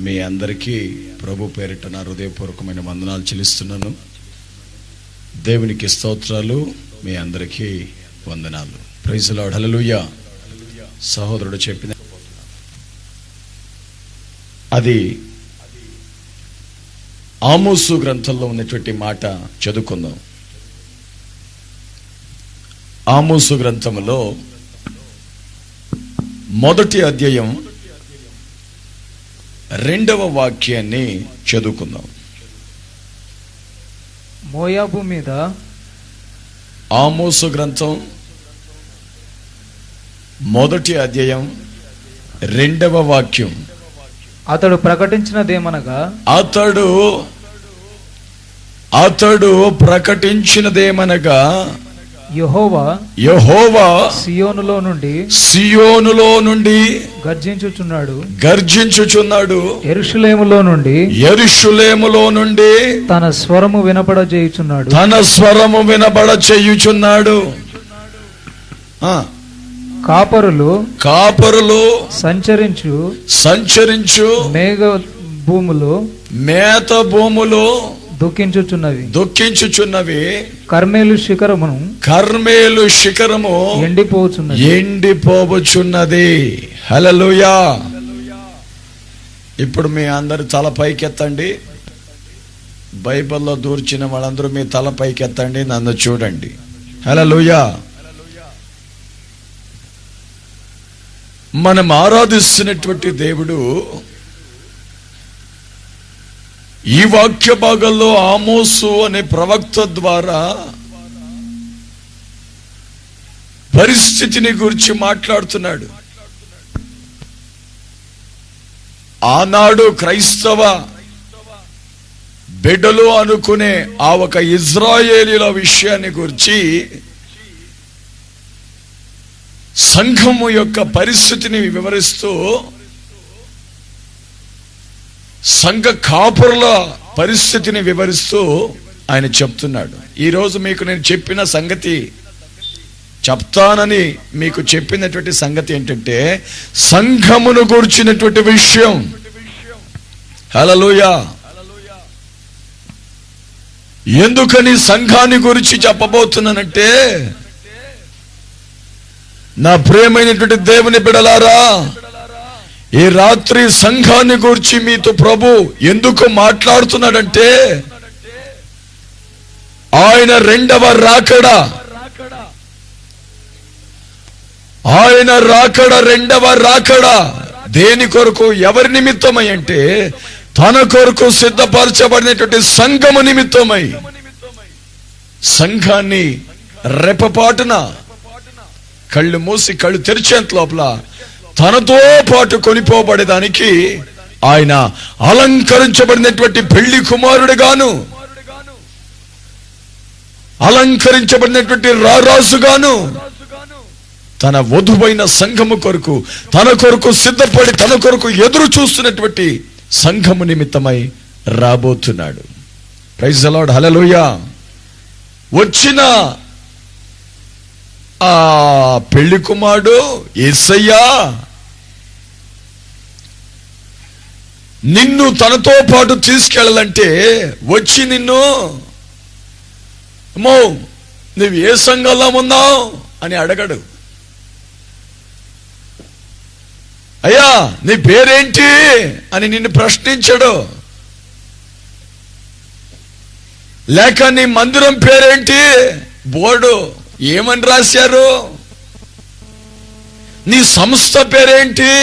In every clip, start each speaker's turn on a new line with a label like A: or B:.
A: మీ అందరికీ ప్రభు పేరిట నా హృదయపూర్వకమైన వందనాలు చెల్లిస్తున్నాను. దేవునికి స్తోత్రాలు. మీ అందరికీ వందనాలు. Praise the lord. హల్లెలూయా. సహోదరుడు చెప్పిన అది ఆమోసు గ్రంథంలో ఉన్నటువంటి మాట చదువుకుందాం. ఆమోసు గ్రంథంలో మొదటి అధ్యాయం 2వ వాక్యాన్ని చదువుకుందాం.
B: మోయాబు మీద
A: ఆమోసు గ్రంథం మొదటి అధ్యాయం 2వ వాక్యం.
B: అతడు ప్రకటించినదేమనగా అతడు ప్రకటించినదేమనగా యెహోవా సియోనులో నుండి గర్జించుచున్నాడు. యెరూషలేములో నుండి తన స్వరము వినబడ చేయుచున్నాడు. కాపరులు సంచరించు మేత భూములు దుఃఖించుచున్నవి. కర్మేలు శిఖరము ఎండిపోవచున్నది. హల్లెలూయా. ఇప్పుడు మీ అందరు తల పైకెత్తండి. బైబిల్లో దూర్చిన వాళ్ళందరూ మీ తల పైకెత్తండి, నన్ను చూడండి. హల్లెలూయా. మనం ఆరాధిస్తున్నటువంటి దేవుడు ఈ వాక్య భాగంలో ఆమోసు అనే ప్రవక్త ద్వారా పరిస్థితిని గురించి మాట్లాడుతున్నాడు. ఆనాడు క్రైస్తవ బిడ్డలు అనుకునే ఆ ఒక ఇజ్రాయేలీల విషయాన్ని గురించి, సంఘము యొక్క పరిస్థితిని వివరిస్తూ, సంఘ కాపురుల పరిస్థితిని వివరిస్తూ ఆయన చెప్తున్నాడు. ఈరోజు మీకు నేను చెప్పిన సంగతి, చెప్తానని మీకు చెప్పినటువంటి సంగతి ఏంటంటే సంఘమును గూర్చినటువంటి విషయం. హల్లెలూయా. ఎందుకని సంఘాన్ని గురించి చెప్పబోతున్నానంటే, నా ప్రియమైనటువంటి దేవుని బిడ్డలారా, ఈ రాత్రి సంఘాన్ని గురించి మీతో ప్రభు ఎందుకు మాట్లాడుతున్నాడంటే, ఆయన రెండవ రాకడ దేని కొరకు, ఎవరి నిమిత్తమై అంటే తన కొరకు సిద్ధపరచబడినటువంటి సంఘము నిమిత్తమై. సంఘాన్ని రెప్పపాటున కళ్ళు మూసి కళ్ళు తెరిచేంత లోపల తనతో పాటు కొనిపోబడేదానికి ఆయన అలంకరించబడినటువంటి పెళ్లి కుమారుడుగాను, అలంకరించబడినటువంటి రారాజుగాను తన వధువైన సంఘము కొరకు, తన కొరకు సిద్ధపడి తన కొరకు ఎదురు చూస్తున్నటువంటి సంఘము నిమిత్తమై రాబోతున్నాడు. Praise the lord. హల్లెలూయా. వచ్చిన ఆ పెళ్లి కుమారుడు యేసయ్యా నిన్ను తనతో పాటు తీసుకెళ్ళాలంటే వచ్చి నిన్ను నువ్వు ఏ సంఘంలో ఉన్నావు అని అడగడు. అయ్యా నీ పేరేంటి అని నిన్ను ప్రశ్నించడు. లేక నీ మందిరం పేరేంటి, బోర్డు ఏమని రాశారు, నీ సంస్థ పేరేంటి,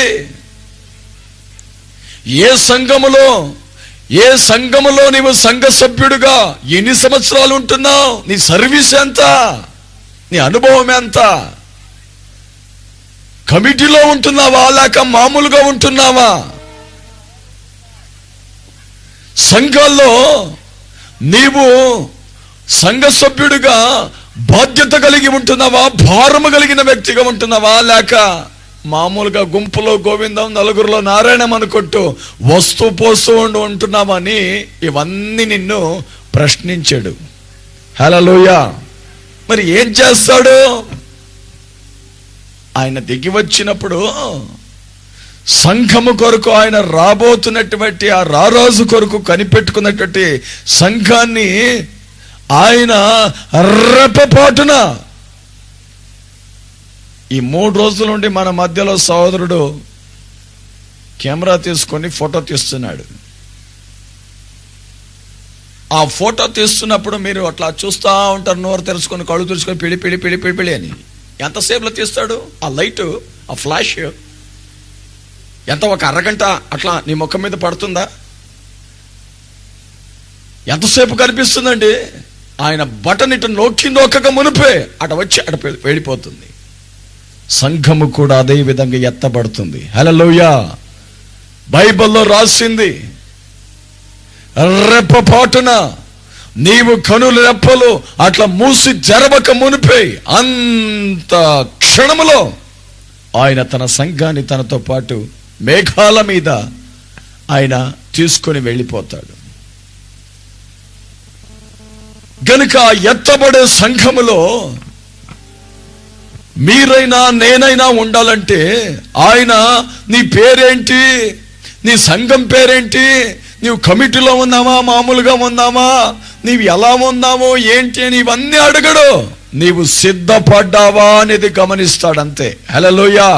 B: ఏ సంఘములో నీవు సంఘ సభ్యుడిగా ఎన్ని సంవత్సరాలు ఉంటున్నావు, నీ సర్వీస్ ఎంత, నీ అనుభవం ఎంత, కమిటీలో ఉంటున్నావా లేక మామూలుగా ఉంటున్నావా, సంఘాల్లో నీవు సంఘ సభ్యుడిగా బాధ్యత కలిగి ఉంటున్నావా, భారము కలిగిన వ్యక్తిగా ఉంటున్నావా, లేక మామూలుగా గుంపులో గోవిందం నలుగురిలో నారాయణం అనుకుంటూ వస్తూ పోస్తూ ఉంటున్నామని ఇవన్నీ నిన్ను ప్రశ్నించాడు. హల్లెలూయా. మరి ఏం చేస్తాడు? ఆయన దిగి వచ్చినప్పుడు సంఘము కొరకు ఆయన రాబోతున్నటువంటి ఆ రారాజు కొరకు కనిపెట్టుకున్నటువంటి సంఘాన్ని ఆయన రెప్పపాటున ఈ 3 రోజుల నుండి మన మధ్యలో సహోదరుడు కెమెరా తీసుకొని ఫోటో తీస్తున్నాడు. ఆ ఫోటో తీస్తున్నప్పుడు మీరు అట్లా చూస్తూ ఉంటారు, నోరు తెరుచుకొని కళ్ళు తెరుచుకొని పిడి పిడి పిడి పిడి పిడి అని. ఎంతసేపులో తీస్తాడు? ఆ లైట్, ఆ ఫ్లాష్ ఎంత, ఒక అరగంట అట్లా నీ ముఖం మీద పడుతుందా? ఎంతసేపు కనిపిస్తుందండి? ఆయన బటన్ ఇటు నొక్కక మునిపే అటు వచ్చి అటు వెళ్ళిపోతుంది. సంఘము కూడా అదే విధంగా ఎత్తబడుతుంది. హల్లెలూయా. బైబిల్లో రాసింది, రెప్పపాటున నీవు కనుల రెప్పలు అట్లా మూసి జరబక మునిపే అంత క్షణములో ఆయన తన సంఘాన్ని తనతో పాటు మేఘాల మీద ఆయన తీసుకొని వెళ్ళిపోతాడు. గనుక ఎత్తబడే సంఘములో మీరైనా నేనైనా ఉండాలంటే ఆయన నీ పేరేంటి, నీ సంఘం పేరేంటి, నీవు కమిటీలో ఉన్నావా మామూలుగా ఉన్నావా, నీవు ఎలా ఉన్నావో ఏంటి అని ఇవన్నీ అడగడు. నీవు సిద్ధపడ్డావా అనేది గమనిస్తాడంతే. హల్లెలూయా.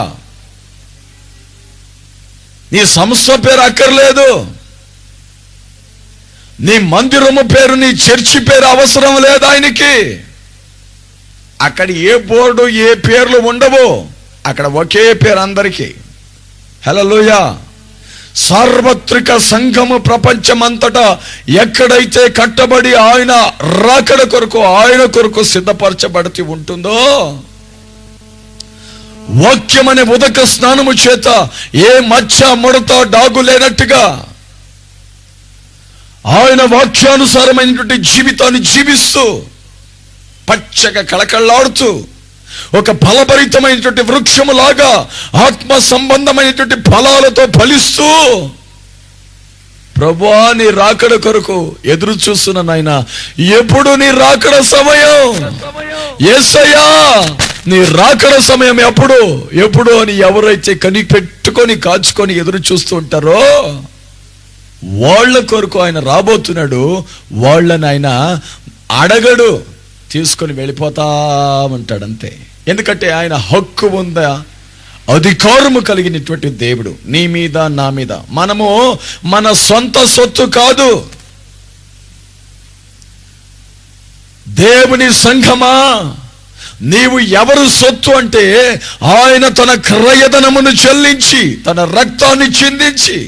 B: నీ సంస్థ పేరు అక్కర్లేదు, నీ మందిరము పేరు, నీ చర్చి పేరు అవసరం లేదు ఆయనకి. అక్కడ ఏ బోర్డు ఏ పేర్లు ఉండవు, అక్కడ ఒకే పేరు అందరికీ. హల్లెలూయా. సార్వత్రిక సంఘము ప్రపంచమంతటా ఎక్కడైతే కట్టబడి ఆయన రాకడ కొరకు ఆయన కొరకు సిద్ధపరచబడుతూ ఉంటుందో, వాక్యమనే ఉదక స్నానము చేత ఏ మచ్చ ముడత డాగు లేనట్టుగా ఆయన వాక్యానుసారమైనటువంటి జీవితాన్ని జీవిస్తూ పచ్చగా కళకళలాడుతూ ఒక ఫలభరితమైనటువంటి వృక్షములాగా ఆత్మ సంబంధమైనటువంటి ఫలాలతో ఫలిస్తూ ప్రభువా నీ రాకడ కొరకు ఎదురు చూస్తున్న నాయన, ఎప్పుడు నీ రాకడ సమయం, యేసయ్యా నీ రాకడ సమయం ఎప్పుడు ఎప్పుడు అని ఎవరైతే కనిపెట్టుకొని కాచుకొని ఎదురు చూస్తూ ఉంటారో వాళ్ళ కొరకు ఆయన రాబోతున్నాడు. వాళ్ళని ఆయన అడగడు, తీసుకొని వెళ్ళిపోతా ఉంటాడు అంతే. ఎందుకంటే ఆయన హక్కు ఉందా, అధికారము కలిగినటువంటి దేవుడు నీ మీద నా మీద. మనము మన సొంత సొత్తు కాదు. దేవుని సంఘమా, నీవు ఎవరు సొత్తు అంటే ఆయన తన క్రయధనమును చెల్లించి తన రక్తాన్ని చిందించి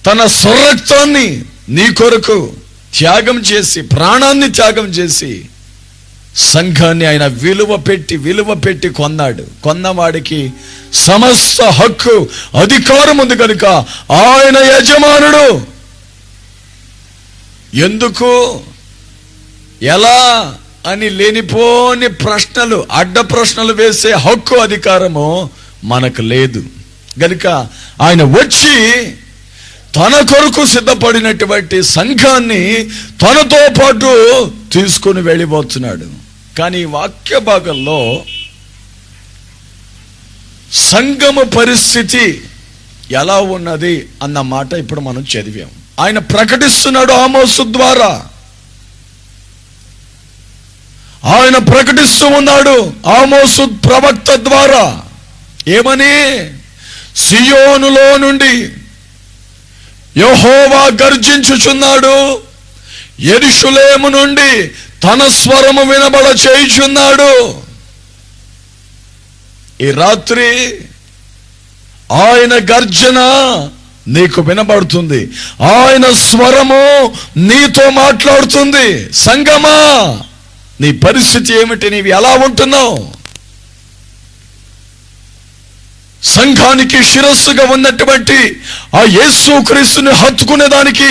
B: తన స్వరక్తాన్ని నీ కొరకు త్యాగం చేసి ప్రాణాన్ని త్యాగం చేసి సంఘాన్ని ఆయన విలువ పెట్టి కొన్నాడు. కొన్నవాడికి సమస్త హక్కు అధికారం ఉంది కనుక ఆయన యజమానుడు. ఎందుకు ఎలా అని లేనిపోని ప్రశ్నలు, అడ్డ ప్రశ్నలు వేసే హక్కు అధికారము మనకు లేదు. గనుక ఆయన వచ్చి తన కొరకు సిద్ధపడినటువంటి సంఘాన్ని తనతో పాటు తీసుకుని వెళ్ళిపోతున్నాడు. కానీ వాక్య భాగంలో సంఘము పరిస్థితి ఎలా ఉన్నది అన్న మాట ఇప్పుడు మనం చదివాం. ఆయన ప్రకటిస్తున్నాడు ఆమోసు ద్వారా, ఆయన ప్రకటిస్తూ ఉన్నాడు ఆమోసు ప్రవక్త ద్వారా. ఏమని? సియోనులో నుండి యెహోవా గర్జించుచున్నాడు, యెరూషలేము నుండి తన స్వరము వినబడ చేయుచున్నాడు. ఈ రాత్రి ఆయన గర్జన నీకు వినబడుతుంది, ఆయన స్వరము నీతో మాట్లాడుతుంది. సంగమా, నీ పరిస్థితి ఏమిటి? నీవు ఎలా ఉంటున్నావు? సంఘానికి శిరస్సుగా ఉన్నటువంటి ఆ యేసుక్రీస్తుని హత్తుకునే దానికి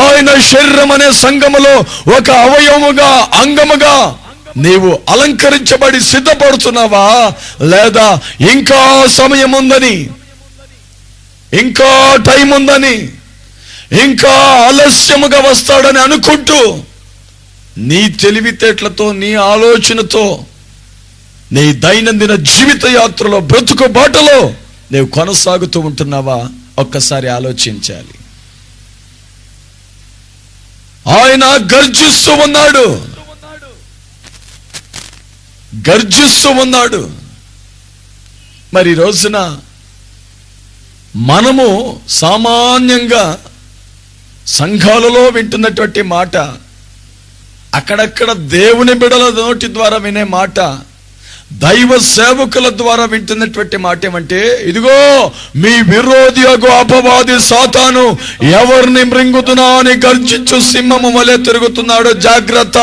B: ఆయన శరీరం అనే సంఘములో ఒక అవయవముగా అంగముగా నీవు అలంకరించబడి సిద్ధపడుతున్నావా? లేదా ఇంకా సమయం ఉందని, ఇంకా టైం ఉందని, ఇంకా ఆలస్యముగా వస్తాడని అనుకుంటూ నీ తెలివితేటలతో నీ ఆలోచనతో నీ దైనందిన జీవిత యాత్రలో బ్రతుకు బాటలో నీవు కొనసాగుతూ ఉంటున్నావా? ఒక్కసారి ఆలోచించాలి. ఆయన గర్జిస్తూ ఉన్నాడు, గర్జిస్తూ ఉన్నాడు. మరి ఈ రోజున మనము సామాన్యంగా సంఘాలలో వింటున్నటువంటి మాట, అక్కడక్కడ దేవుని బిడల నోటి ద్వారా వినే మాట, దైవ సేవకుల ద్వారా వింటున్నటువంటి మాట ఏమంటే, ఇదిగో మీ విరోధి అగు అపవాది సాతాను ఎవరిని మృంగుతున్నా అని గర్జించు సింహము వలె తిరుగుతున్నాడు, జాగ్రత్త.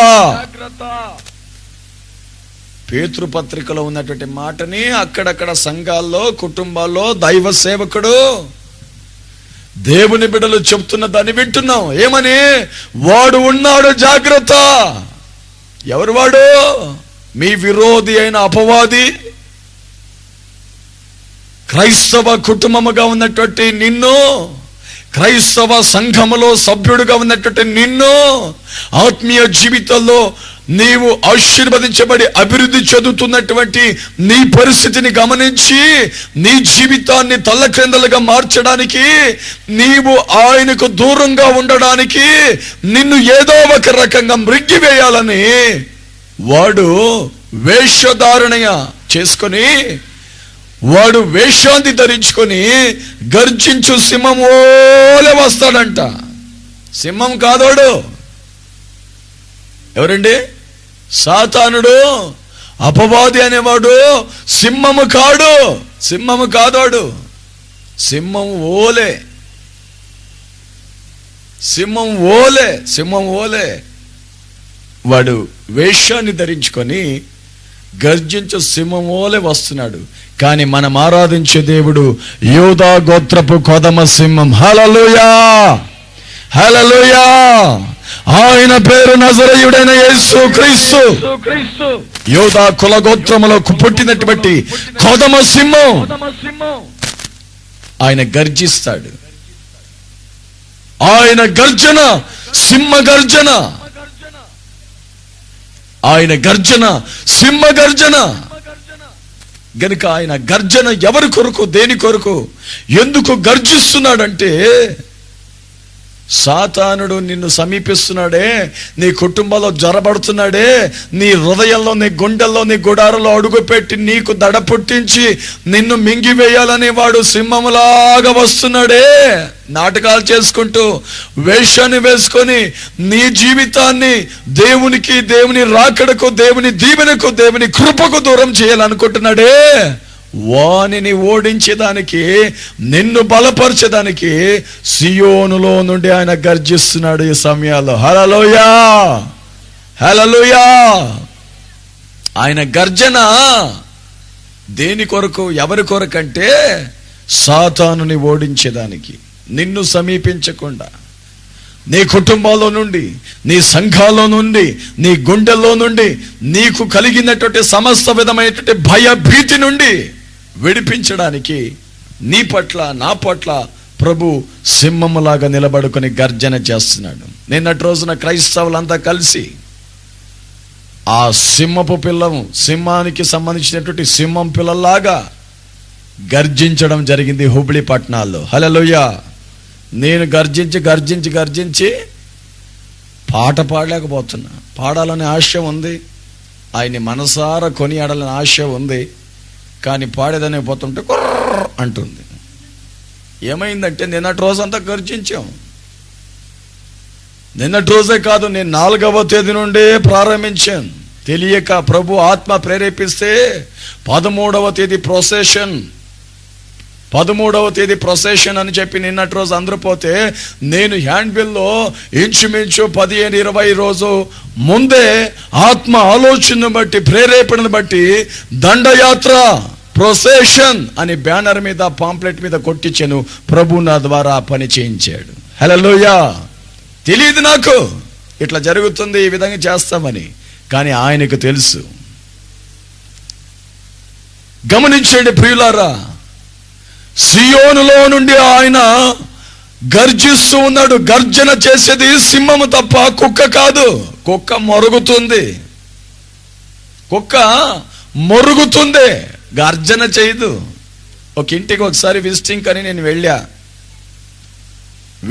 B: పేతురు పత్రికలో ఉన్నటువంటి మాటని అక్కడక్కడ సంఘాల్లో, కుటుంబాల్లో దైవ సేవకుడు, దేవుని బిడ్డలు చెప్తున్న దాన్ని వింటున్నాం. ఏమని? వాడు ఉన్నాడు, జాగ్రత్త. ఎవరు వాడు? మీ విరోధి అయిన అపవాది. క్రైస్తవ కుటుంబముగా ఉన్నటువంటి నిన్ను, క్రైస్తవ సంఘములో సభ్యుడుగా ఉన్నటువంటి నిన్ను, ఆత్మీయ జీవితంలో నీవు ఆశీర్వదించబడి అభివృద్ధి చెందుతున్నటువంటి నీ పరిస్థితిని గమనించి నీ జీవితాన్ని తల్లక్రిందలుగా మార్చడానికి, నీవు ఆయనకు దూరంగా ఉండడానికి, నిన్ను ఏదో ఒక రకంగా మృంగివేయాలని వాడు వేషధారణ చేసుకొని, వాడు వేషాన్ని ధరించుకొని గర్జించు సింహం ఓలే వస్తాడంట. సింహం కాదోడు. ఎవరండి? సాతానుడు, అపవాది అనేవాడు సింహము కాడు, సింహము కాదోడు. సింహం ఓలే, సింహం ఓలే, సింహం ఓలే. వాడు వేషాన్ని ధరించుకొని గర్జించు సింహం ఓలే వస్తున్నాడు. కానీ మనం ఆరాధించే దేవుడు యూదా గోత్రపు కొదమ సింహం. హల్లెలూయా, హల్లెలూయా. ఆయన పేరు నజరేయుడైన యేసు క్రీస్తు. యూదా కుల గోత్రములో పుట్టినటువంటి కొదమ సింహం. ఆయన గర్జిస్తాడు. ఆయన గర్జన సింహ గర్జన, ఆయన గర్జన సింహ గర్జన. గనుక ఆయన గర్జన ఎవరి కొరకు, దేని కొరకు, ఎందుకు గర్జిస్తున్నాడంటే, సాతానుడు నిన్ను సమీపిస్తున్నాడే, నీ కుటుంబంలో జ్వరబడుతున్నాడే, నీ హృదయంలో, నీ గుండెల్లో, నీ గుడారలో అడుగుపెట్టి నీకు దడ పుట్టించి నిన్ను మింగివేయాలని వాడు సింహములాగా వస్తున్నాడే, నాటకాలు చేసుకుంటూ వేషాన్ని వేసుకొని నీ జీవితాన్ని దేవునికి, దేవుని రాకడకు, దేవుని దీవెనకు, దేవుని కృపకు దూరం చేయాలనుకుంటున్నాడే, వానిని ఓడించేదానికి, నిన్ను బలపరచడానికి సియోనులో నుండి ఆయన గర్జిస్తున్నాడు ఈ సమయాల్లో. హల్లెలూయా, హల్లెలూయా. ఆయన గర్జన దేని కొరకు, ఎవరి కొరకంటే, సాతానుని ఓడించేదానికి. నిన్ను సమీపించకుండా, నీ కుటుంబాల్లో నుండి, నీ సంఘాల్లో నుండి, నీ గుండెల్లో నుండి నీకు కలిగినటువంటి సమస్త విధమైనటువంటి భయభీతి నుండి విడిపించడానికి నీ పట్ల, నా పట్ల ప్రభు సింహములాగా నిలబడుకొని గర్జన చేస్తున్నాడు. నిన్నటి రోజున క్రైస్తవులంతా కలిసి ఆ సింహపు పిల్లము, సింహానికి సంబంధించినటువంటి సింహం పిల్లలాగా గర్జించడం జరిగింది హుబ్లీ పట్టణాల్లో. హల్లెలూయా. నేను గర్జించి గర్జించి గర్జించి పాట పాడలేకపోతున్నా. పాడాలనే ఆశ ఉంది, ఆయన్ని మనసారా కొనియాడాలని ఆశ ఉంది, కానీ పాడేదనే పోతుంటే కుర్ర అంటుంది. ఏమైందంటే నిన్నటి రోజంతా గర్జించాం. నిన్నటి రోజే కాదు, నేను 4వ తేదీ నుండే ప్రారంభించాను. తెలియక ప్రభు ఆత్మ ప్రేరేపిస్తే 13వ తేదీ ప్రొసెషన్, 13వ తేదీ ప్రొసెషన్ అని చెప్పి నిన్నటి రోజు అందరూ పోతే, నేను హ్యాండ్ బిల్లో ఇంచుమించు 15-20 రోజు ముందే ఆత్మ ఆలోచనను బట్టి, ప్రేరేపణను బట్టి దండయాత్ర ప్రొసెషన్ అని బ్యానర్ మీద, పాంప్లెట్ మీద కొట్టించాను. ప్రభు నా ద్వారా పని చేయించాడు. హల్లెలూయా. తెలియదు నాకు ఇట్లా జరుగుతుంది, ఈ విధంగా చేస్తామని, కానీ ఆయనకు తెలుసు. గమనించండి ప్రియులారా, సియోనులో నుండి ఆయన గర్జిస్తూ ఉన్నాడు. గర్జన చేసేది సింహము తప్ప కుక్క కాదు. కుక్క మొరుగుతుంది, కుక్క మొరుగుతుంది, గర్జన చేయదు. ఒక ఇంటికి ఒకసారి విజిటింగ్ అని నేను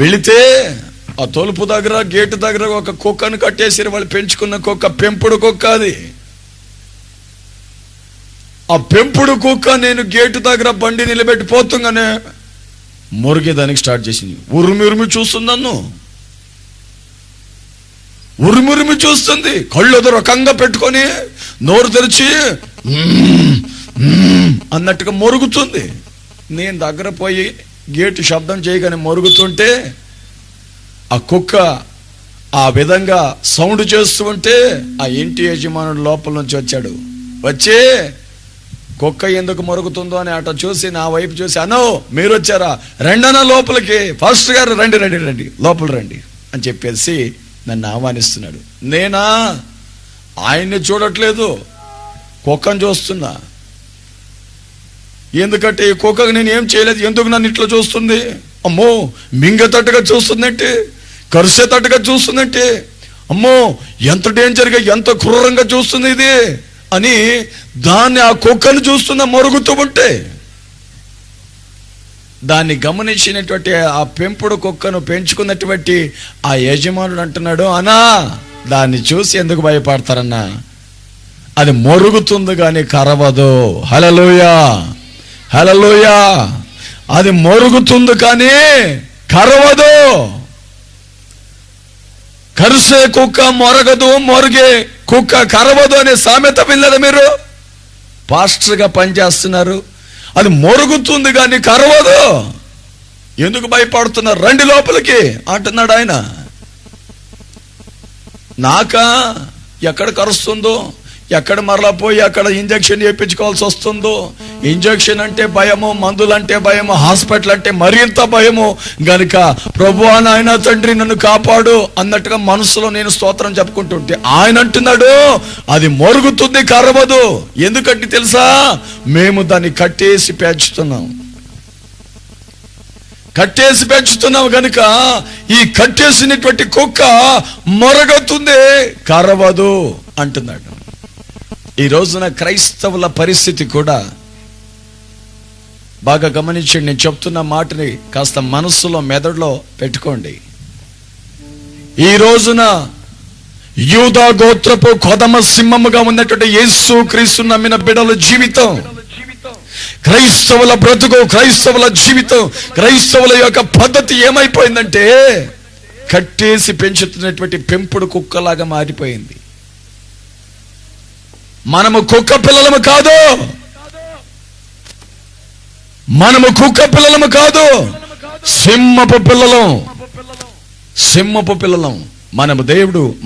B: వెళితే ఆ తలుపు దగ్గర గేటు దగ్గర ఒక కుక్కను కట్టేసి వాళ్ళు పెంచుకున్న కుక్క, పెంపుడు కుక్క అది. ఆ పెంపుడు కుక్క నేను గేటు దగ్గర బండి నిలబెట్టి పోతుంగానే మురిగేదానికి స్టార్ట్ చేసింది. ఉరిమి చూస్తుంది నన్ను, ఉరిమి చూస్తుంది. కళ్ళు ఏదో రకంగా పెట్టుకొని నోరు తెరిచి అన్నట్టుగా మొరుగుతుంది. నేను దగ్గర పోయి గేటు శబ్దం చేయగానే మొరుగుతుంటే ఆ కుక్క ఆ విధంగా సౌండ్ చేస్తూ ఉంటే ఆ ఇంటి యజమానుడు లోపల నుంచి వచ్చాడు. వచ్చి కుక్క ఎందుకు మొరుగుతుందో అని అట చూసి నా వైపు చూసి, అనో మీరు వచ్చారా, రెండనా లోపలికి, ఫాస్టర్ గారు రండి రండి రండి లోపల రండి అని చెప్పేసి నన్ను ఆహ్వానిస్తున్నాడు. నేనా ఆయన్ని చూడట్లేదు, కుక్కను చూస్తున్నా. ఎందుకంటే ఈ కుక్కకు నేను ఏం చేయలేదు, ఎందుకు నన్ను ఇట్లా చూస్తుంది, అమ్మో మింగేటట్టుగా చూస్తుందంటే, కరిసేటట్టుగా చూస్తుందంటే, అమ్మో ఎంత డేంజర్గా ఎంత క్రూరంగా చూస్తుంది ఇది అని దాన్ని ఆ కుక్కను చూస్తున్న మొరుగుతూ ఉంటే దాన్ని గమనించినటువంటి ఆ పెంపుడు కుక్కను పెంచుకున్నటువంటి ఆ యజమానుడు అంటున్నాడు, అన్నా దాన్ని చూసి ఎందుకు భయపడతారన్నా, అది మొరుగుతుంది కానీ కరవదు. హల్లెలూయా హల్లెలూయా. అది మొరుగుతుంది కానీ కరవదు. కరిసే కుక్క మొరగదు, మొరిగే కుక్క కరవదు అనే సామెత వినలేదా మీరు? పాస్టర్గా పనిచేస్తున్నారు, అది మొరుగుతుంది కానీ కరవదు, ఎందుకు భయపడుతున్నారు, రండి లోపలికి అంటున్నాడు ఆయన. నాకా ఎక్కడ కరుస్తుందో, ఎక్కడ మరలా పోయి అక్కడ ఇంజక్షన్ చేయించుకోవాల్సి వస్తుందో, ఇంజక్షన్ అంటే భయము, మందులు అంటే భయము, హాస్పిటల్ అంటే మరింత భయము. గనుక ప్రభువా నాయన తండ్రి నన్ను కాపాడు అన్నట్టుగా మనసులో నేను స్తోత్రం చెప్పుకుంటుంటే ఆయన అంటున్నాడు అది మొరుగుతుంది కరవదు. ఎందుకంటే తెలుసా, మేము దాన్ని కట్టేసి పెంచుతున్నాం గనుక ఈ కట్టేసినటువంటి కుక్క మొరగతుంది కరవదు అంటున్నాడు. ఈ రోజున క్రైస్తవుల పరిస్థితి కూడా బాగా గమనించండి. నేను చెప్తున్న మాటని కాస్త మనస్సులో మెదడులో పెట్టుకోండి. ఈ రోజున యూదా గోత్రపు కొదమ సింహముగా ఉన్నటువంటి యేసు క్రీస్తు నమ్మిన బిడ్డల జీవితం, క్రైస్తవుల బ్రతుకు, క్రైస్తవుల జీవితం, క్రైస్తవుల యొక్క పద్ధతి ఏమైపోయిందంటే కట్టేసి పెంచుతున్నటువంటి పెంపుడు కుక్కలాగా మారిపోయింది. మనము కుక్క పిల్లలము కాదు, మనము కుక్క పిల్లలము కాదు, సింహపు పిల్లలం.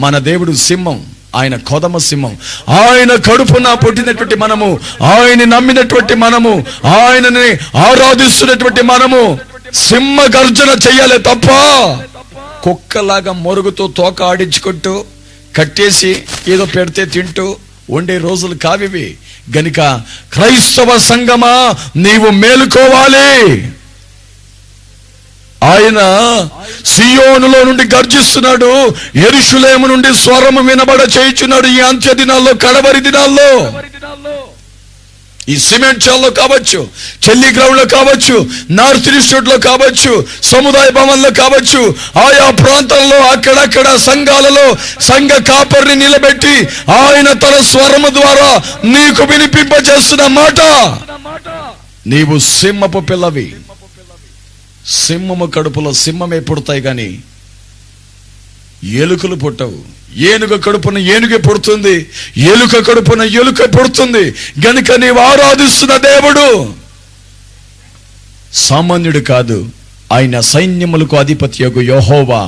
B: మన దేవుడు సింహం, ఆయన కొదమ సింహం. ఆయన కడుపున పుట్టినటువంటి మనము, ఆయన్ని నమ్మినటువంటి మనము, ఆయనని ఆరాధిస్తున్నటువంటి మనము సింహ గర్జన చెయ్యాలి తప్ప కుక్కలాగా మొరుగుతూ తోక ఆడించుకుంటూ కట్టేసి ఏదో పెడితే తింటూ ఉండే రోజులు కావివి. గనుక క్రైస్తవ సంఘమా నీవు మేలుకోవాలి. ఆయన సియోనులో నుండి గర్జిస్తున్నాడు, యెరూషలేము నుండి స్వరము వినబడ చేయుచున్నాడు. ఈ అంత్య దినాల్లో, కడవరి దినాల్లో ఈ సిమెంట్ చాల్లో కావచ్చు, చెల్లి గ్రౌండ్ లో కావచ్చు, నార్త్ ఇన్స్టిట్యూట్ లో కావచ్చు, సముదాయ భవన్లో కావచ్చు, ఆయా ప్రాంతాల్లో అక్కడక్కడ సంఘాలలో సంఘ కాపరిని నిలబెట్టి ఆయన తన స్వరము ద్వారా నీకు వినిపింపజేస్తున్న మాట, నీవు సింహపు పిల్లవి. సింహము కడుపులో సింహమే పుడతాయి గాని ఎలుకలు పుట్టవు. ఏనుగ కడుపున ఏనుగే పుడుతుంది, ఎలుక కడుపున ఎలుక పుడుతుంది. గనుక నీవు ఆరాధిస్తున్న దేవుడు సామాన్యుడు కాదు, ఆయన సైన్యములకు అధిపతియగు యెహోవా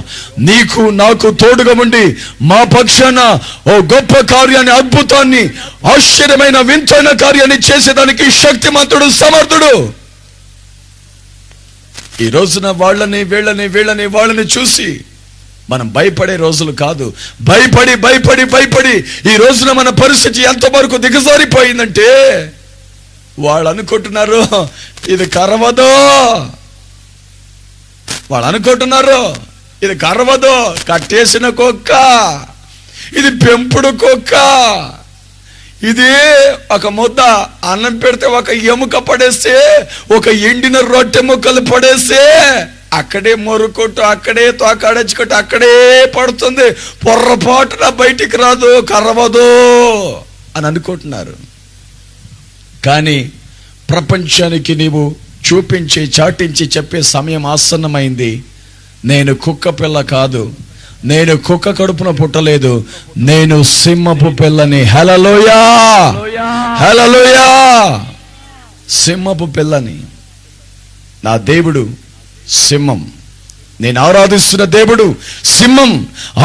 B: నీకు నాకు తోడుగా ఉండి మా పక్షాన ఓ గొప్ప కార్యాన్ని, అద్భుతాన్ని, ఆశ్చర్యమైన వింతైన కార్యాన్ని చేసేదానికి శక్తిమంతుడు, సమర్థుడు. ఈ రోజున వీళ్ళని చూసి మనం భయపడే రోజులు కాదు. భయపడి ఈ రోజున మన పరిస్థితి ఎంతవరకు దిగజారిపోయిందంటే వాళ్ళు అనుకుంటున్నారు ఇది కరవదో, కట్టేసిన కుక్క, ఇది పెంపుడు కుక్క, ఇది ఒక ముద్ద అన్నం పెడితే ఒక ఎముక పడేస్తే, ఒక ఎండిన రొట్టె ముక్కలు పడేస్తే అక్కడే మొరుకొట్టు, అక్కడే తోకాడచ్చుకొట్టు, అక్కడే పడుతుంది, పొర్రపాటున బయటికి రాదు, కరవదు అని అనుకుంటున్నారు. కానీ ప్రపంచానికి నీవు చూపించి చాటించి చెప్పే సమయం ఆసన్నమైంది. నేను కుక్క పిల్ల కాదు, నేను కుక్క కడుపున పుట్టలేదు, నేను సింహపు పిల్లని. హల్లెలూయా, హల్లెలూయా. సింహపు పిల్లని. నా దేవుడు సింహం, నేను ఆరాధిస్తున్న దేవుడు సింహం.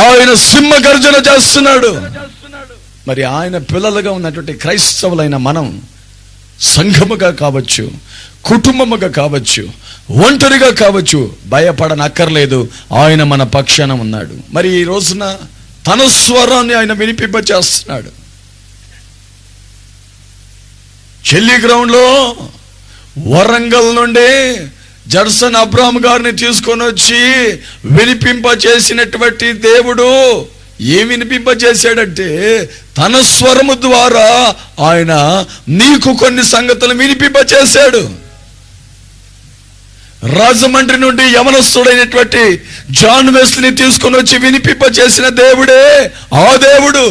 B: ఆయన సింహ గర్జన చేస్తున్నాడు. మరి ఆయన పిల్లలుగా ఉన్నటువంటి క్రైస్తవులైన మనం సంఘముగా కావచ్చు, కుటుంబముగా కావచ్చు, ఒంటరిగా కావచ్చు, భయపడనక్కర్లేదు. ఆయన మన పక్షాన ఉన్నాడు. మరి ఈ రోజున తన స్వరాన్ని ఆయన వినిపింపచేస్తున్నాడు. చెల్లి గ్రౌండ్ లో వరంగల్ నుండి జడ్సన్ అబ్రాహం గారిని తీసుకొని వచ్చి వినిపింప చేసినటువంటి దేవుడు ఏం వినిపింప చేశాడంటే, తన స్వరము ద్వారా ఆయన నీకు కొన్ని సంగతులు వినిపింప చేశాడు. రాజమండ్రి నుండి యవనస్తుడైనటువంటి జాన్ వెస్లీని తీసుకొని వచ్చి వినిపింప చేసిన దేవుడే ఆ దేవుడు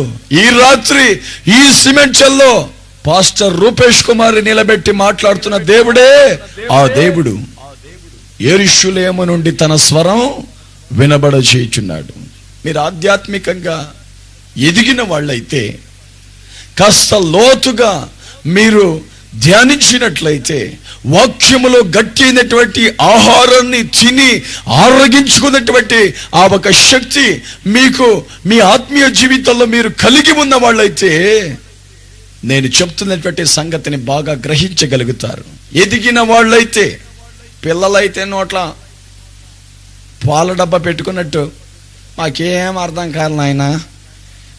B: ఈ రాత్రి ఈ సిమెంట్ చెల్లో పాస్టర్ రూపేష్ కుమార్ నిలబెట్టి మాట్లాడుతున్న దేవుడే ఆ దేవుడు. యెరూషలేము నుండి తన స్వరం వినబడ చేయుచున్నాడు. మీరు ఆధ్యాత్మికంగా ఎదిగిన వాళ్ళైతే, కాస్త లోతుగా మీరు ధ్యానించినట్లయితే, వాక్యములో గట్టి అయినటువంటి ఆహారాన్ని తిని ఆరోగించుకున్నటువంటి ఆ ఒక శక్తి మీకు మీ ఆత్మీయ జీవితంలో మీరు కలిగి ఉన్న వాళ్ళైతే, నేను చెప్తున్నటువంటి సంగతిని బాగా గ్రహించగలుగుతారు. ఎదిగిన వాళ్ళైతే, పిల్లలైతే నోట్ల పాల డబ్బా పెట్టుకున్నట్టు, మాకేం అర్థం కాదు నాయన,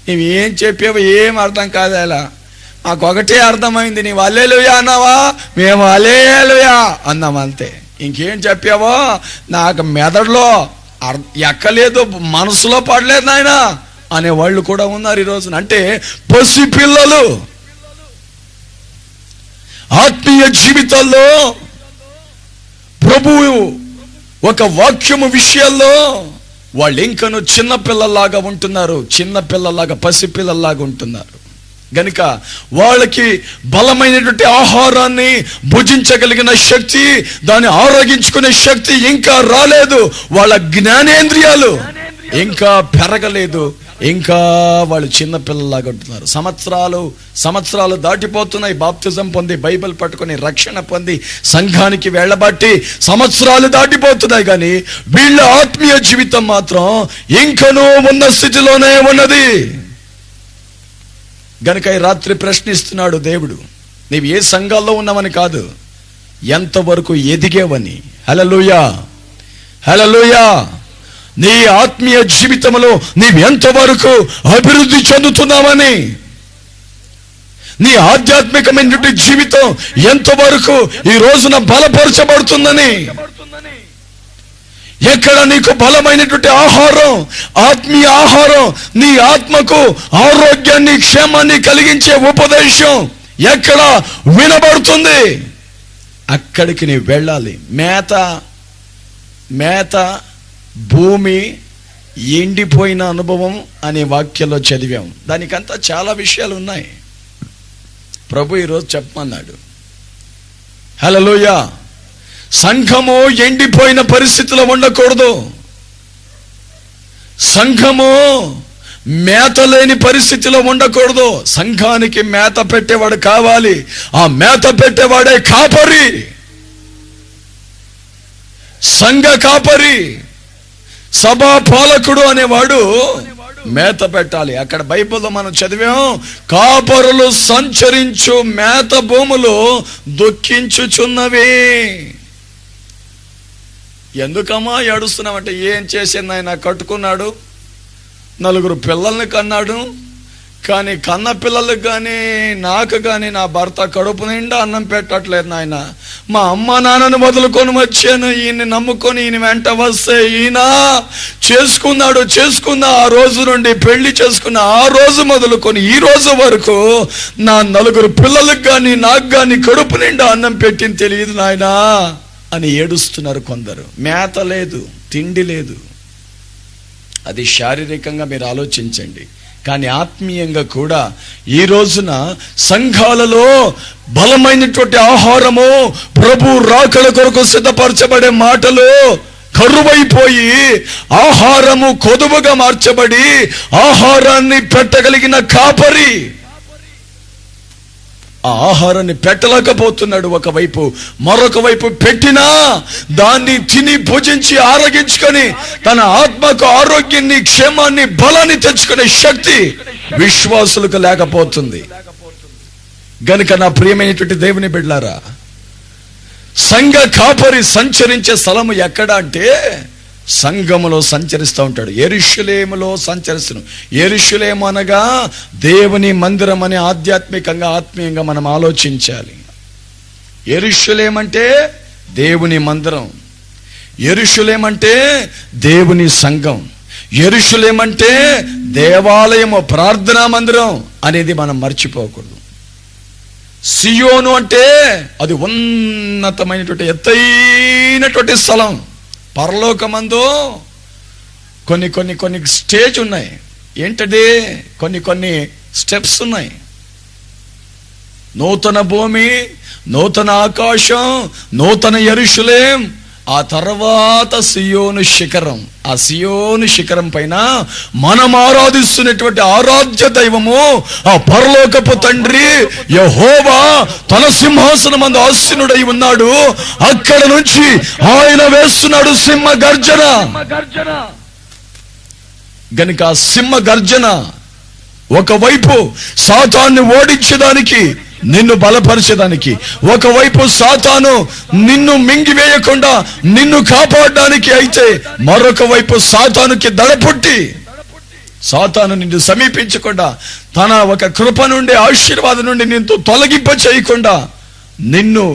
B: నువ్వు ఏం చెప్పావు ఏం అర్థం కాదు, అలా మాకు ఒకటే అర్థమైంది, నీవు హల్లెలూయా అన్నావా, మేము హల్లెలూయా అన్నాం అంతే. ఇంకేం చెప్పావో నాకు మెదడులో ఎక్కలేదు, మనసులో పడలేదు నాయన అనే వాళ్ళు కూడా ఉన్నారు ఈ రోజున. అంటే పసిపిల్లలు ఆత్మీయ జీవితాల్లో ప్రభువు ఒక వాక్యము విషయాల్లో వాళ్ళు ఇంకను చిన్నపిల్లల్లాగా ఉంటున్నారు, చిన్నపిల్లల్లాగా పసిపిల్లల్లాగా ఉంటున్నారు. గనుక వాళ్ళకి బలమైనటువంటి ఆహారాన్ని భుజించగలిగిన శక్తి, దాన్ని ఆరోగించుకునే శక్తి ఇంకా రాలేదు. వాళ్ళ జ్ఞానేంద్రియాలు ఇంకా పెరగలేదు, ఇంకా వాళ్ళు చిన్నపిల్లలాగా ఉంటున్నారు. సంవత్సరాలు దాటిపోతున్నాయి. బాప్తిజం పొంది బైబిల్ పట్టుకొని రక్షణ పొంది సంఘానికి వెళ్ళబట్టి సంవత్సరాలు దాటిపోతున్నాయి. కానీ వీళ్ళ ఆత్మీయ జీవితం మాత్రం ఇంకనూ ఉన్న స్థితిలోనే ఉన్నది. గనుక ఈ రాత్రి ప్రశ్నిస్తున్నాడు దేవుడు, నీవు ఏ సంఘాల్లో ఉన్నావని కాదు, ఎంతవరకు ఎదిగేవని. హల్లెలూయా, హల్లెలూయా. నీ ఆత్మీయ జీవితంలో నీవు ఎంతవరకు అభివృద్ధి చెందుతున్నావని, నీ ఆధ్యాత్మికమైనటువంటి జీవితం ఎంతవరకు ఈ రోజున బలపరచబడుతుందని, ఎక్కడ నీకు బలమైనటువంటి ఆహారం, ఆత్మీయ ఆహారం, నీ ఆత్మకు ఆరోగ్యాన్ని క్షేమాన్ని కలిగించే ఉపదేశం ఎక్కడ వినబడుతుంది, అక్కడికి నీవు వెళ్ళాలి. మేత భూమి ఎండిపోయిన అనుభవం అనే వాక్యంలో చదివాం. దానికంతా చాలా విషయాలు ఉన్నాయి. ప్రభు ఈరోజు చెప్పమన్నాడు. హల్లెలూయా. సంఘము ఎండిపోయిన పరిస్థితిలో ఉండకూడదు. సంఘము మేత లేని పరిస్థితిలో ఉండకూడదు. సంఘానికి మేత పెట్టేవాడు కావాలి. ఆ మేత పెట్టేవాడే కాపరి, సంఘ కాపరి, సభా పాలకుడు అనేవాడు మేత పెట్టాలి. అక్కడ బైబిల్లో మనం చదివాం, కాపరులు సంచరించు మేత భూములు దుఃఖించుచున్నవి. ఎందుకమ్మా ఏడుస్తున్నామంటే, ఏం చేసింది ఆయన, కట్టుకున్నాడు, 4 పిల్లల్ని కన్నాడు, కానీ కన్న పిల్లలకు కానీ నాకు కానీ నా భర్త కడుపు నిండా అన్నం పెట్టట్లేదు నాయన. మా అమ్మ నాన్నను వదులుకొని వచ్చాను, ఈయన్ని నమ్ముకొని ఈయన వెంట వస్తే ఈయన చేసుకున్న ఆ రోజు నుండి పెళ్లి చేసుకున్న ఆ రోజు మొదలుకొని ఈ రోజు వరకు నా 4 పిల్లలకు కానీ నాకు కానీ కడుపు నిండా అన్నం పెట్టింది తెలియదు నాయనా అని ఏడుస్తున్నారు కొందరు. మేత లేదు, తిండి లేదు. అది శారీరకంగా మీరు ఆలోచించండి. కానీ ఆత్మీయంగా కూడా ఈ రోజున సంఘాలలో బలమైనటువంటి ఆహారము, ప్రభు రాకడ కొరకు సిద్ధపరచబడే మాటలు కరువైపోయి ఆహారము కొదువుగా మార్చబడి ఆహారాన్ని పెట్టగలిగిన కాపరి ఆ ఆహారాన్ని పెట్టలేకపోతున్నాడు. ఒకవైపు, మరొక వైపు పెట్టినా దాన్ని తిని భుజించి ఆరగించుకొని తన ఆత్మకు ఆరోగ్యాన్ని, క్షేమాన్ని, బలాన్ని తెచ్చుకునే శక్తి విశ్వాసులకు లేకపోతుంది. గనుక నా ప్రియమైనటువంటి దేవుని బిడ్డలారా, సంఘ కాపరి సంచరించే స్థలము ఎక్కడ అంటే సంఘములో సంచరిస్తూ ఉంటాడు. యెరూషలేములో సంచరిస్తును. యెరూషలేము అనగా దేవుని మందిరం అని ఆధ్యాత్మికంగా, ఆత్మీయంగా మనం ఆలోచించాలి. యెరూషలేం అంటే దేవుని మందిరం, యెరూషలేం అంటే దేవుని సంఘం, యెరూషలేం అంటే దేవాలయము, ప్రార్థనా మందిరం అనేది మనం మర్చిపోకూడదు. సియోను అంటే అది ఉన్నతమైనటువంటి ఎత్తైనటువంటి స్థలం. పరలోకమందు కొన్ని స్టేజ్ ఉన్నాయి. ఏంటది? కొన్ని స్టెప్స్ ఉన్నాయి. నూతన భూమి, నూతన ఆకాశం, నూతన యెరూషలేం, ఆ తర్వాత సియోను శిఖరం. ఆ సియోను శిఖరం పైన మనం ఆరాధిస్తున్నటువంటి ఆరాధ్య దైవము ఆ పరలోకపు తండ్రి యెహోవా తన సింహాసనమందు ఆసీనుడై ఉన్నాడు. అక్కడ నుంచి ఆయన వేస్తున్నాడు సింహ గర్జన. గనుక ఆ సింహ గర్జన ఒకవైపు సాతాన్ని ఓడించడానికి, నిన్ను బలపరిచేదానికి, ఒకవైపు సాతాను నిన్ను మింగివేయకుండా నిన్ను కాపాడడానికి అయితే, మరొక వైపు సాతానుకి దడపుట్టి సాతాను నిన్ను సమీపించకుండా తన ఒక కృప నుండి, ఆశీర్వాదం నుండి నిన్ను తొలగింప చేయకుండా నిన్ను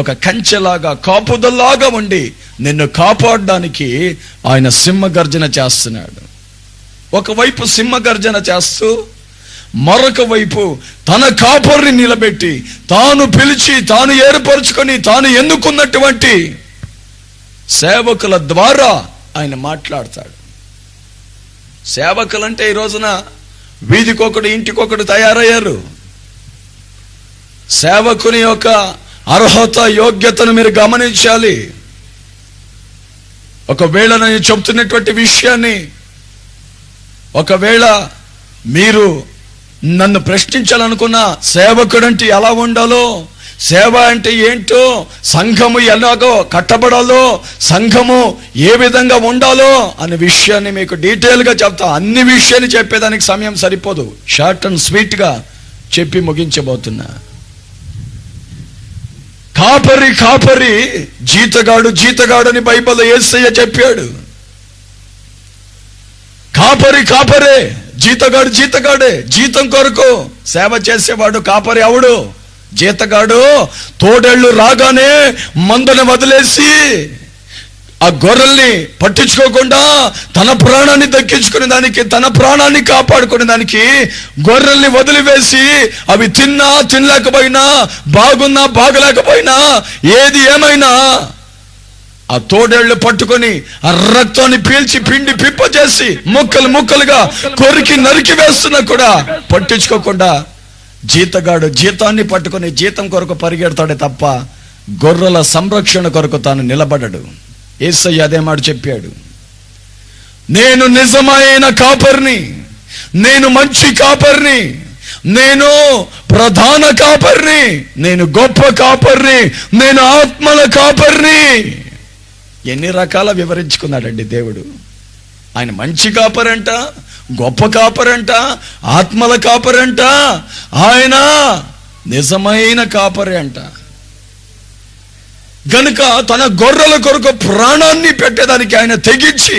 B: ఒక కంచెలాగా, కాపుదల్లాగా ఉండి నిన్ను కాపాడడానికి ఆయన సింహగర్జన చేస్తున్నాడు. ఒకవైపు సింహగర్జన చేస్తూ మరొక వైపు తన కాపరిని నిలబెట్టి, తాను పిలిచి, తాను ఏర్పరచుకొని, తాను ఎన్నుకున్నటువంటి సేవకుల ద్వారా ఆయన మాట్లాడతాడు. సేవకులంటే ఈ రోజున వీధికొకడు, ఇంటికొకడు తయారయ్యారు. సేవకుని యొక్క అర్హత, యోగ్యతను మీరు గమనించాలి. ఒకవేళ నేను చెప్తున్నటువంటి విషయాన్ని ఒకవేళ మీరు నన్ను ప్రశ్నించాలనుకున్నా, సేవకుడంటే ఎలా ఉండాలో, సేవ అంటే ఏంటో, సంఘము ఎలాగో కట్టబడాలో, సంఘము ఏ విధంగా ఉండాలో అనే విషయాన్ని మీకు డీటెయిల్గా చెప్తా. అన్ని విషయాన్ని చెప్పేదానికి సమయం సరిపోదు. షార్ట్ అండ్ స్వీట్ గా చెప్పి ముగించబోతున్నా. కాపరి జీతగాడు అని బైబిల్లో యేసయ్య చెప్పాడు. కాపరే, జీతగాడే. జీతం కొరకు సేవ చేసేవాడు కాపరి ఎవడు? జీతగాడు తోడేళ్లు రాగానే మందను వదిలేసి ఆ గొర్రెల్ని పట్టించుకోకుండా తన ప్రాణాన్ని దక్కించుకునే దానికి, తన ప్రాణాన్ని కాపాడుకునే దానికి గొర్రెల్ని వదిలివేసి అవి తినలేకపోయినా, బాగున్నా బాగలేకపోయినా, ఏది ఏమైనా ఆ తోడేళ్లు పట్టుకొని ఆ రక్తాన్ని పీల్చి పిండి పిప్ప చేసి ముక్కలుగా కొరికి నరికి వేస్తున్నా కూడా పట్టించుకోకుండా జీతగాడు జీతాన్ని పట్టుకొని జీతం కొరకు పరిగెడతాడే తప్ప గొర్రెల సంరక్షణ కొరకు తాను నిలబడడు. యేసయ్య అదే మాట చెప్పాడు. నేను నిజమైన కాపరిని, నేను మంచి కాపరిని, నేను ప్రధాన కాపరిని, నేను గొప్ప కాపరిని, నేను ఆత్మల కాపరిని. ఎన్ని రకాల వివరించుకున్నాడండి దేవుడు. ఆయన మంచి కాపరంట, గొప్ప కాపరంట, ఆత్మల కాపరంట, ఆయన నిజమైన కాపరి అంట. గనుక తన గొర్రెల కొరకు ప్రాణాన్ని పెట్టేదానికి ఆయన తెగించి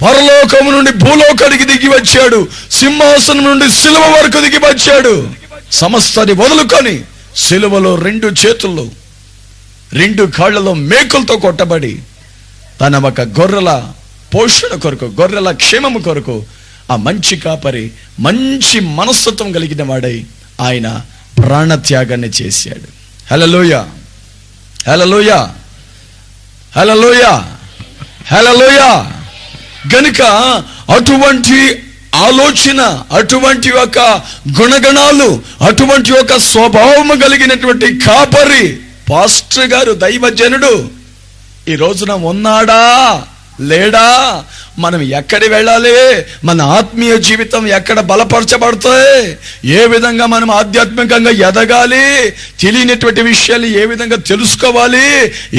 B: పరలోకము నుండి భూలోకానికి దిగి వచ్చాడు. సింహాసనం నుండి సిలువ వరకు దిగి వచ్చాడు. సమస్తాన్ని వదులుకొని సిలువలో 2 చేతుల్లో 2 కాళ్లలో మేకులతో కొట్టబడి తన ఒక గొర్రెల పోషణ కొరకు, గొర్రెల క్షేమము కొరకు ఆ మంచి కాపరి, మంచి మనస్తత్వం కలిగిన వాడై ఆయన ప్రాణత్యాగాన్ని చేశాడు. హల్లెలూయా, హల్లెలూయా, హల్లెలూయా, హల్లెలూయా. గనుక అటువంటి ఆలోచన, అటువంటి ఒక గుణగణాలు, అటువంటి ఒక స్వభావము కలిగినటువంటి కాపరి పాస్టర్ గారు, దైవజనుడు ఈ రోజున ఉన్నాడా లేడా? మనం ఎక్కడి వెళ్ళాలి? మన ఆత్మీయ జీవితం ఎక్కడ బలపరచబడతాయి? ఏ విధంగా మనం ఆధ్యాత్మికంగా ఎదగాలి? తెలియనటువంటి విషయాలు ఏ విధంగా తెలుసుకోవాలి?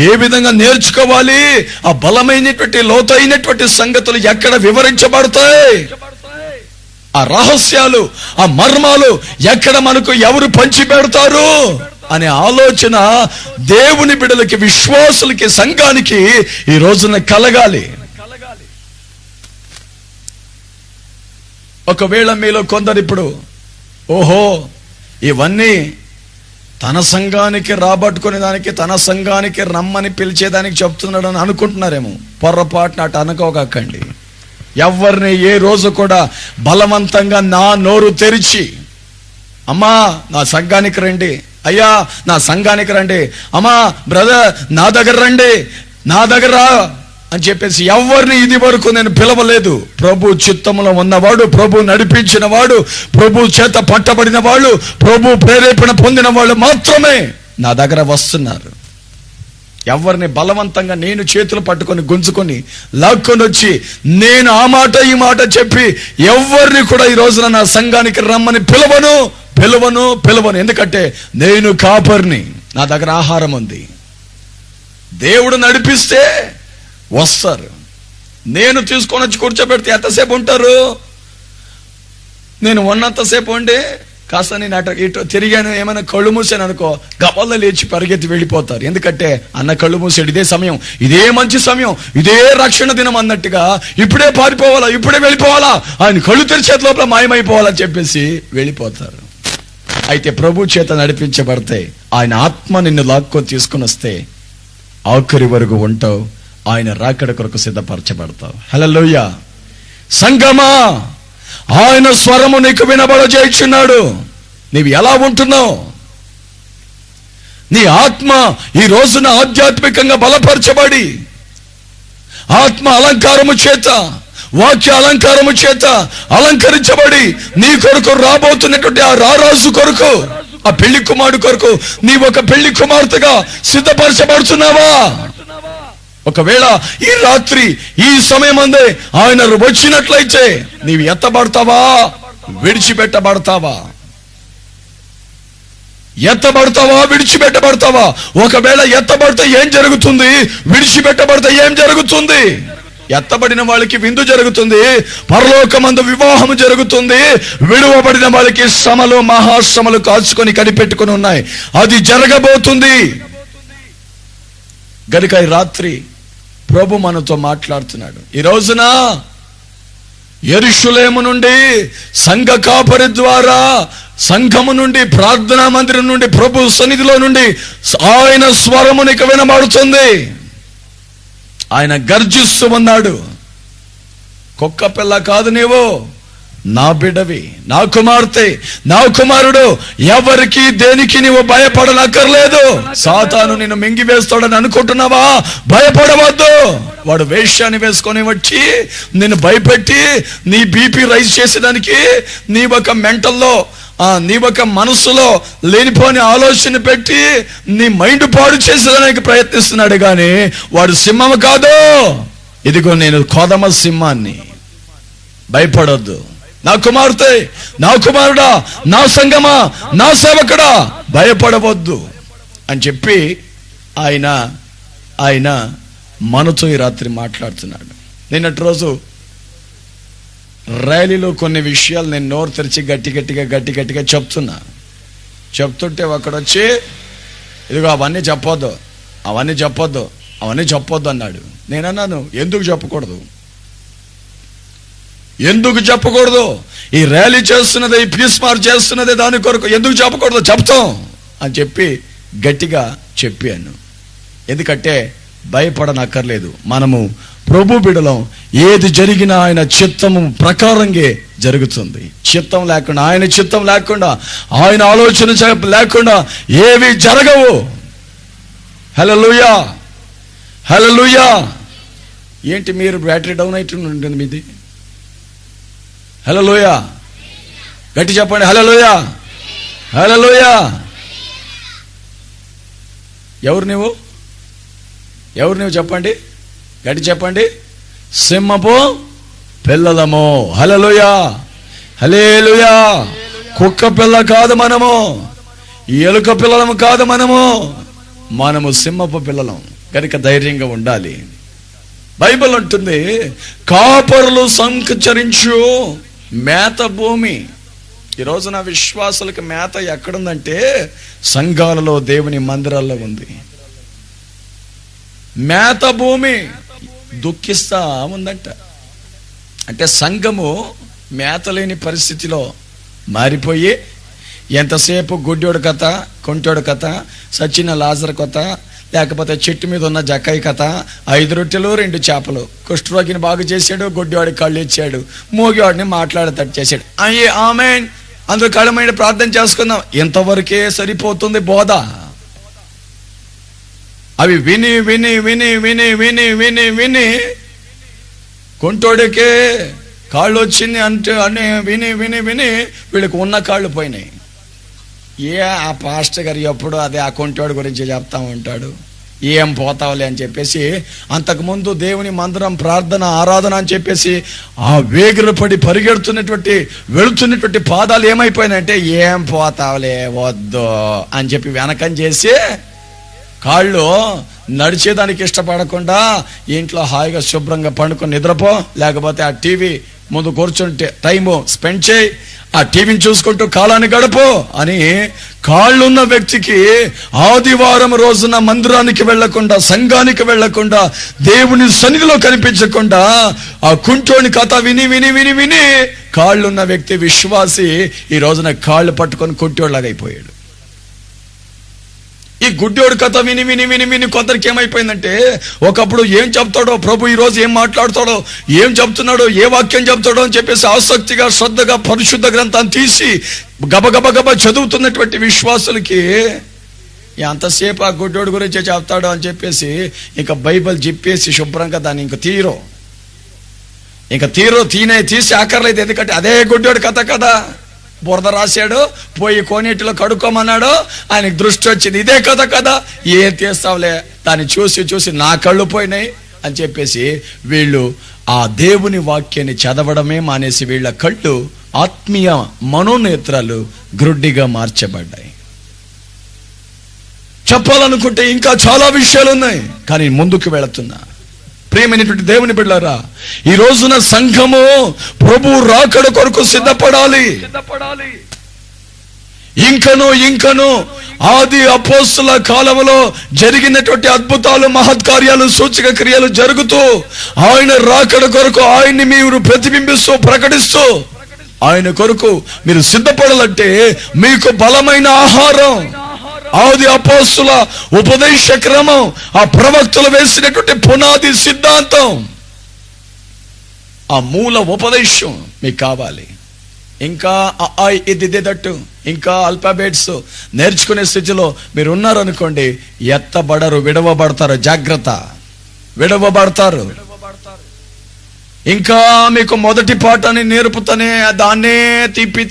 B: ఏ విధంగా నేర్చుకోవాలి? ఆ బలమైనటువంటి లోతైనటువంటి సంగతులు ఎక్కడ వివరించబడతాయి? ఆ రహస్యాలు, ఆ మర్మాలు ఎక్కడ మనకు ఎవరు పంచి పెడతారు అనే ఆలోచన దేవుని బిడ్డలకి, విశ్వాసులకి, సంఘానికి ఈ రోజున కలగాలి. ఒకవేళ మీలో కొందరు ఇప్పుడు ఓహో ఇవన్నీ తన సంఘానికి రాబట్టుకునే దానికి, తన సంఘానికి రమ్మని పిలిచేదానికి చెప్తున్నాడు అని అనుకుంటున్నారేమో. పొర్రపాటున అటు అనుకోకండి. ఎవరిని ఏ రోజు కూడా బలవంతంగా నా నోరు తెరిచి అమ్మా నా సంఘానికి రండి, అయ్యా నా సంఘానికి రండి, అమ్మా బ్రదర్ నా దగ్గర రండి, నా దగ్గర అని చెప్పేసి ఎవరిని ఇది వరకు నేను పిలవలేదు. ప్రభు చిత్తములో ఉన్నవాడు, ప్రభు నడిపించిన వాడు, ప్రభు చేత పట్టబడిన వాళ్ళు, ప్రభు ప్రేరేపణ పొందిన వాళ్ళు మాత్రమే నా దగ్గర వస్తున్నారు. ఎవరిని బలవంతంగా నేను చేతులు పట్టుకొని గుంజుకొని లాక్కొని వచ్చి నేను ఆ మాట ఈ మాట చెప్పి ఎవరిని కూడా ఈ రోజున నా సంఘానికి రమ్మని పిలవను. ఎందుకంటే నేను కాపర్ని, నా దగ్గర ఆహారం ఉంది. దేవుడు నడిపిస్తే వస్తారు. నేను తీసుకొని వచ్చి కూర్చోబెడితే ఎంతసేపు ఉంటారు? నేను ఉన్నంతసేపు ఉండి కాస్త నేను అటు ఇటు తిరిగాను, ఏమైనా కళ్ళు మూసాను అనుకో, గబల్లో లేచి పరిగెత్తి వెళ్ళిపోతారు. ఎందుకంటే అన్న కళ్ళు మూసాడు, ఇదే సమయం, ఇదే మంచి సమయం, ఇదే రక్షణ దినం అన్నట్టుగా ఇప్పుడే పారిపోవాలా, ఇప్పుడే వెళ్ళిపోవాలా, ఆయన కళ్ళు తెరిచేతి లోపల మాయమైపోవాలని చెప్పేసి వెళ్ళిపోతారు. అయితే ప్రభు చేత నడిపించబడితే, ఆయన ఆత్మ నిన్ను లాక్కొని తీసుకుని వస్తే ఆఖరి వరకు ఉంటావు. ఆయన రాకడ కొరకు సిద్ధపరచబడతావు. హల్లెలూయా. సంగమా, ఆయన స్వరము నీకు వినబడజేయుచున్నాడు. నీవు ఎలా ఉంటున్నావు? నీ ఆత్మ ఈ రోజున ఆధ్యాత్మికంగా బలపరచబడి ఆత్మ అలంకారము చేత, వాక్య అలంకారము చేత అలంకరించబడి నీ కొరకు రాబోతున్నటువంటి ఆ రారాజు కొరకు, ఆ పెళ్లి కుమారుడు కొరకు నీవు ఒక పెళ్లి కుమార్తెగా సిద్ధపరచబడుతున్నావా? ఒకవేళ ఈ రాత్రి ఈ సమయం అందే ఆయన వచ్చినట్లయితే నీవు ఎత్తబడతావా, విడిచిపెట్టబడతావా? ఎత్తబడతావా, విడిచిపెట్టబడతావా? ఒకవేళ ఎత్తబడితే ఏం జరుగుతుంది? విడిచిపెట్టబడితే ఏం జరుగుతుంది? ఎత్తబడిన వాళ్ళకి విందు జరుగుతుంది, పరలోకమందు వివాహము జరుగుతుంది. విడువబడిన వాళ్ళకి శ్రమలు, మహాశ్రమలు కాచుకొని కనిపెట్టుకుని ఉన్నాయి. అది జరగబోతుంది. గనుక ఈ రాత్రి ప్రభు మనతో మాట్లాడుతున్నాడు. ఈ రోజున యెరూషలేము నుండి, సంఘ కాపరి ద్వారా, సంఘము నుండి, ప్రార్థనా మందిరం నుండి, ప్రభు సన్నిధిలో నుండి ఆయన స్వరము నీకు వినబడుతుంది. ఆయన గర్జిస్తూ ఉన్నాడు. కుక్క పిల్ల కాదు నీవు, నా బిడ్డవి, నా కుమార్తె, నా కుమారుడు. ఎవరికి దేనికి నీవు భయపడనక్కర్లేదు. సాతాను నిన్ను మింగివేస్తాడని అనుకుంటున్నావా? భయపడవద్దు. వాడు వేష్యాన్ని వేసుకొని వచ్చి నిన్ను భయపెట్టి నీ బీపీ రైజ్ చేసేదానికి, నీ ఒక మెంటల్లో, నీ ఒక మనస్సులో లేనిపోని ఆలోచన పెట్టి నీ మైండ్ పాడు చేసేదానికి ప్రయత్నిస్తున్నాడు. కానీ వాడు సింహము కాదు. ఇదిగో నేను కోదమ సింహాన్ని. భయపడొద్దు. నా కుమార్తె, నా కుమారుడా, నా సంగమా, నా సేవకుడా, భయపడవద్దు అని చెప్పి ఆయన మనతో ఈ రాత్రి మాట్లాడుతున్నాడు. నిన్నటి రోజు ర్యాలీలో కొన్ని విషయాలు నేను నోరు తెరిచి గట్టిగా చెప్తుంటే ఒకడొచ్చి ఇదిగో అవన్నీ చెప్పొద్దు,
A: అవన్నీ చెప్పొద్దు అన్నాడు. నేనన్నాను, ఎందుకు చెప్పకూడదు? ఈ ర్యాలీ చేస్తున్నదే, ఈ పీస్ మార్చ్ చేస్తున్నదే దాని కొరకు, ఎందుకు చెప్పకూడదు? చెప్తాం అని చెప్పి గట్టిగా చెప్పాను. ఎందుకంటే భయపడనక్కర్లేదు. మనము ప్రభు బిడలం. ఏది జరిగినా ఆయన చిత్తము ప్రకారంగా జరుగుతుంది. చిత్తం లేకుండా, ఆయన చిత్తం లేకుండా, ఆయన ఆలోచన లేకుండా ఏవి జరగవు. హల్లెలూయా, హల్లెలూయా. ఏంటి మీరు బ్యాటరీ డౌన్ అవుతుంది మీది? హల్లెలూయా, గట్టి చెప్పండి. హల్లెలూయా, హల్లెలూయా. ఎవరు నువ్వు చెప్పండి, గట్టి చెప్పండి. సింహపు పిల్లలము. హల్లెలూయా, హల్లెలూయా. కుక్క పిల్ల కాదు మనము, ఎలుక పిల్లలము కాదు మనము సింహపు పిల్లలం. కనుక ధైర్యంగా ఉండాలి. బైబిల్ అంటుంది, కాపరులు సంచరించు మేత భూమి. ఈ రోజున విశ్వాసులకు మేత ఎక్కడుందంటే సంఘాలలో, దేవుని మందిరాల్లో ఉంది. మేత భూమి దుఃఖిస్తా ఉందంట. అంటే సంఘము మేత లేని పరిస్థితిలో మారిపోయి, ఎంతసేపు గుడ్డోడు కథ, కొంటోడు కథ, సచిన లాజర్ కథ, లేకపోతే చెట్టు మీద ఉన్న జక్కాయి కథ, 5 రొట్టెలు 2 చేపలు, కుష్ఠరోగిని బాగు చేశాడు, గుడ్డివాడికి కళ్ళు ఇచ్చాడు, మూగివాడిని మాట్లాడేటట్టు చేశాడు. అయ్యే ఆమేన్, అందులో కళ్ళమైన ప్రార్థన చేసుకుందాం. ఇంతవరకే సరిపోతుంది బోధ. అవి విని విని విని విని విని విని విని కొంటోడికే కాళ్ళు వచ్చింది అంటే అని విని విని విని వీళ్ళకి ఉన్న కాళ్ళు పోయినాయి. ఆ పాస్టర్ గారు ఎప్పుడు అదే ఆ కొంటోడి గురించి చెప్తా ఉంటాడు, ఏం పోతావులే అని చెప్పేసి. అంతకుముందు దేవుని మందిరం, ప్రార్థన, ఆరాధన అని చెప్పేసి ఆ వేగిరపడి వెళుతున్నటువంటి పాదాలు ఏమైపోయినాయంటే, ఏం పోతావులే వద్దు అని చెప్పి వెనకం చేసి కాళ్ళు నడిచేదానికి ఇష్టపడకుండా ఇంట్లో హాయిగా శుభ్రంగా పండుకొని నిద్రపో, లేకపోతే ఆ టీవీ ముందు కూర్చుంటే టైము స్పెండ్ చేయి, ఆ టీవీని చూసుకుంటూ కాలాన్ని గడపు అని కాళ్ళున్న వ్యక్తికి ఆదివారం రోజున మందిరానికి వెళ్లకుండా, సంఘానికి వెళ్లకుండా, దేవుని సన్నిధిలో కనిపించకుండా ఆ కుంటోని కథ విని విని విని విని కాళ్ళున్న వ్యక్తి, విశ్వాసి, ఈ రోజున కాళ్ళు పట్టుకొని కుంటోళ్ళలాగా అయిపోయాడు. ఈ గుడ్డోడు కథ విని విని విని విని కొందరికి ఏమైపోయిందంటే, ఒకప్పుడు ఏం చెప్తాడో ప్రభు, ఈ రోజు ఏం మాట్లాడతాడో, ఏం చెప్తున్నాడో, ఏ వాక్యం చెప్తాడో అని చెప్పేసి ఆసక్తిగా, శ్రద్ధగా పరిశుద్ధ గ్రంథాన్ని తీసి గబగబ చదువుతున్నటువంటి విశ్వాసులకి ఎంతసేపు ఆ గుడ్డోడు గురించే చెప్తాడో అని చెప్పేసి ఇక బైబిల్ జిప్పేసి శుభ్రంగా దాన్ని ఇంక తీసి ఆఖర్లేదు. ఎందుకంటే అదే గుడ్డోడు కథ కదా, బురద రాశాడు, పోయి కోనేటిలో కడుక్కోమన్నాడు, ఆయనకి దృష్టి వచ్చింది, ఇదే కదా, ఏం తీస్తావులే, దాన్ని చూసి నా కళ్ళు పోయినాయి అని చెప్పేసి వీళ్ళు ఆ దేవుని వాక్యాన్ని చదవడమే మానేసి వీళ్ళ కళ్ళు, ఆత్మీయ మనోనేత్రాలు గ్రుడ్డిగా మార్చబడ్డాయి. చెప్పాలనుకుంటే ఇంకా చాలా విషయాలు ఉన్నాయి, కానీ ముందుకు వెళుతున్నా. ప్రియమైనటువంటి దేవుని బిడ్డలారా, ఈ రోజున సంఘము ప్రభు రాకడ కొరకు సిద్ధపడాలి. ఇంకను ఆది అపోస్తుల కాలంలో జరిగినటువంటి అద్భుతాలు, మహత్కార్యాలు, సూచక క్రియలు జరుగుతూ ఆయన రాకడ కొరకు ఆయన్ని మీరు ప్రతిబింబిస్తూ ప్రకటిస్తూ ఆయన కొరకు మీరు సిద్ధపడాలంటే మీకు బలమైన ఆహారం ఆది అపోస్తుల ఉపదేశ క్రమం, ఆ ప్రవక్తలు వేసినటువంటి పునాది సిద్ధాంతం, ఆ మూల ఉపదేశం మీకు కావాలి. ఇంకా ఇదిదట్టు ఇంకా ఆల్ఫాబెట్స్ నేర్చుకునే స్థితిలో మీరు ఉన్నారనుకోండి, ఎత్తబడరు, విడవబడతారు. జాగ్రత్త, విడవబడతారు. ఇంకా మీకు మొదటి పాఠాన్ని నేర్పుతానే దాన్నే తిప్పి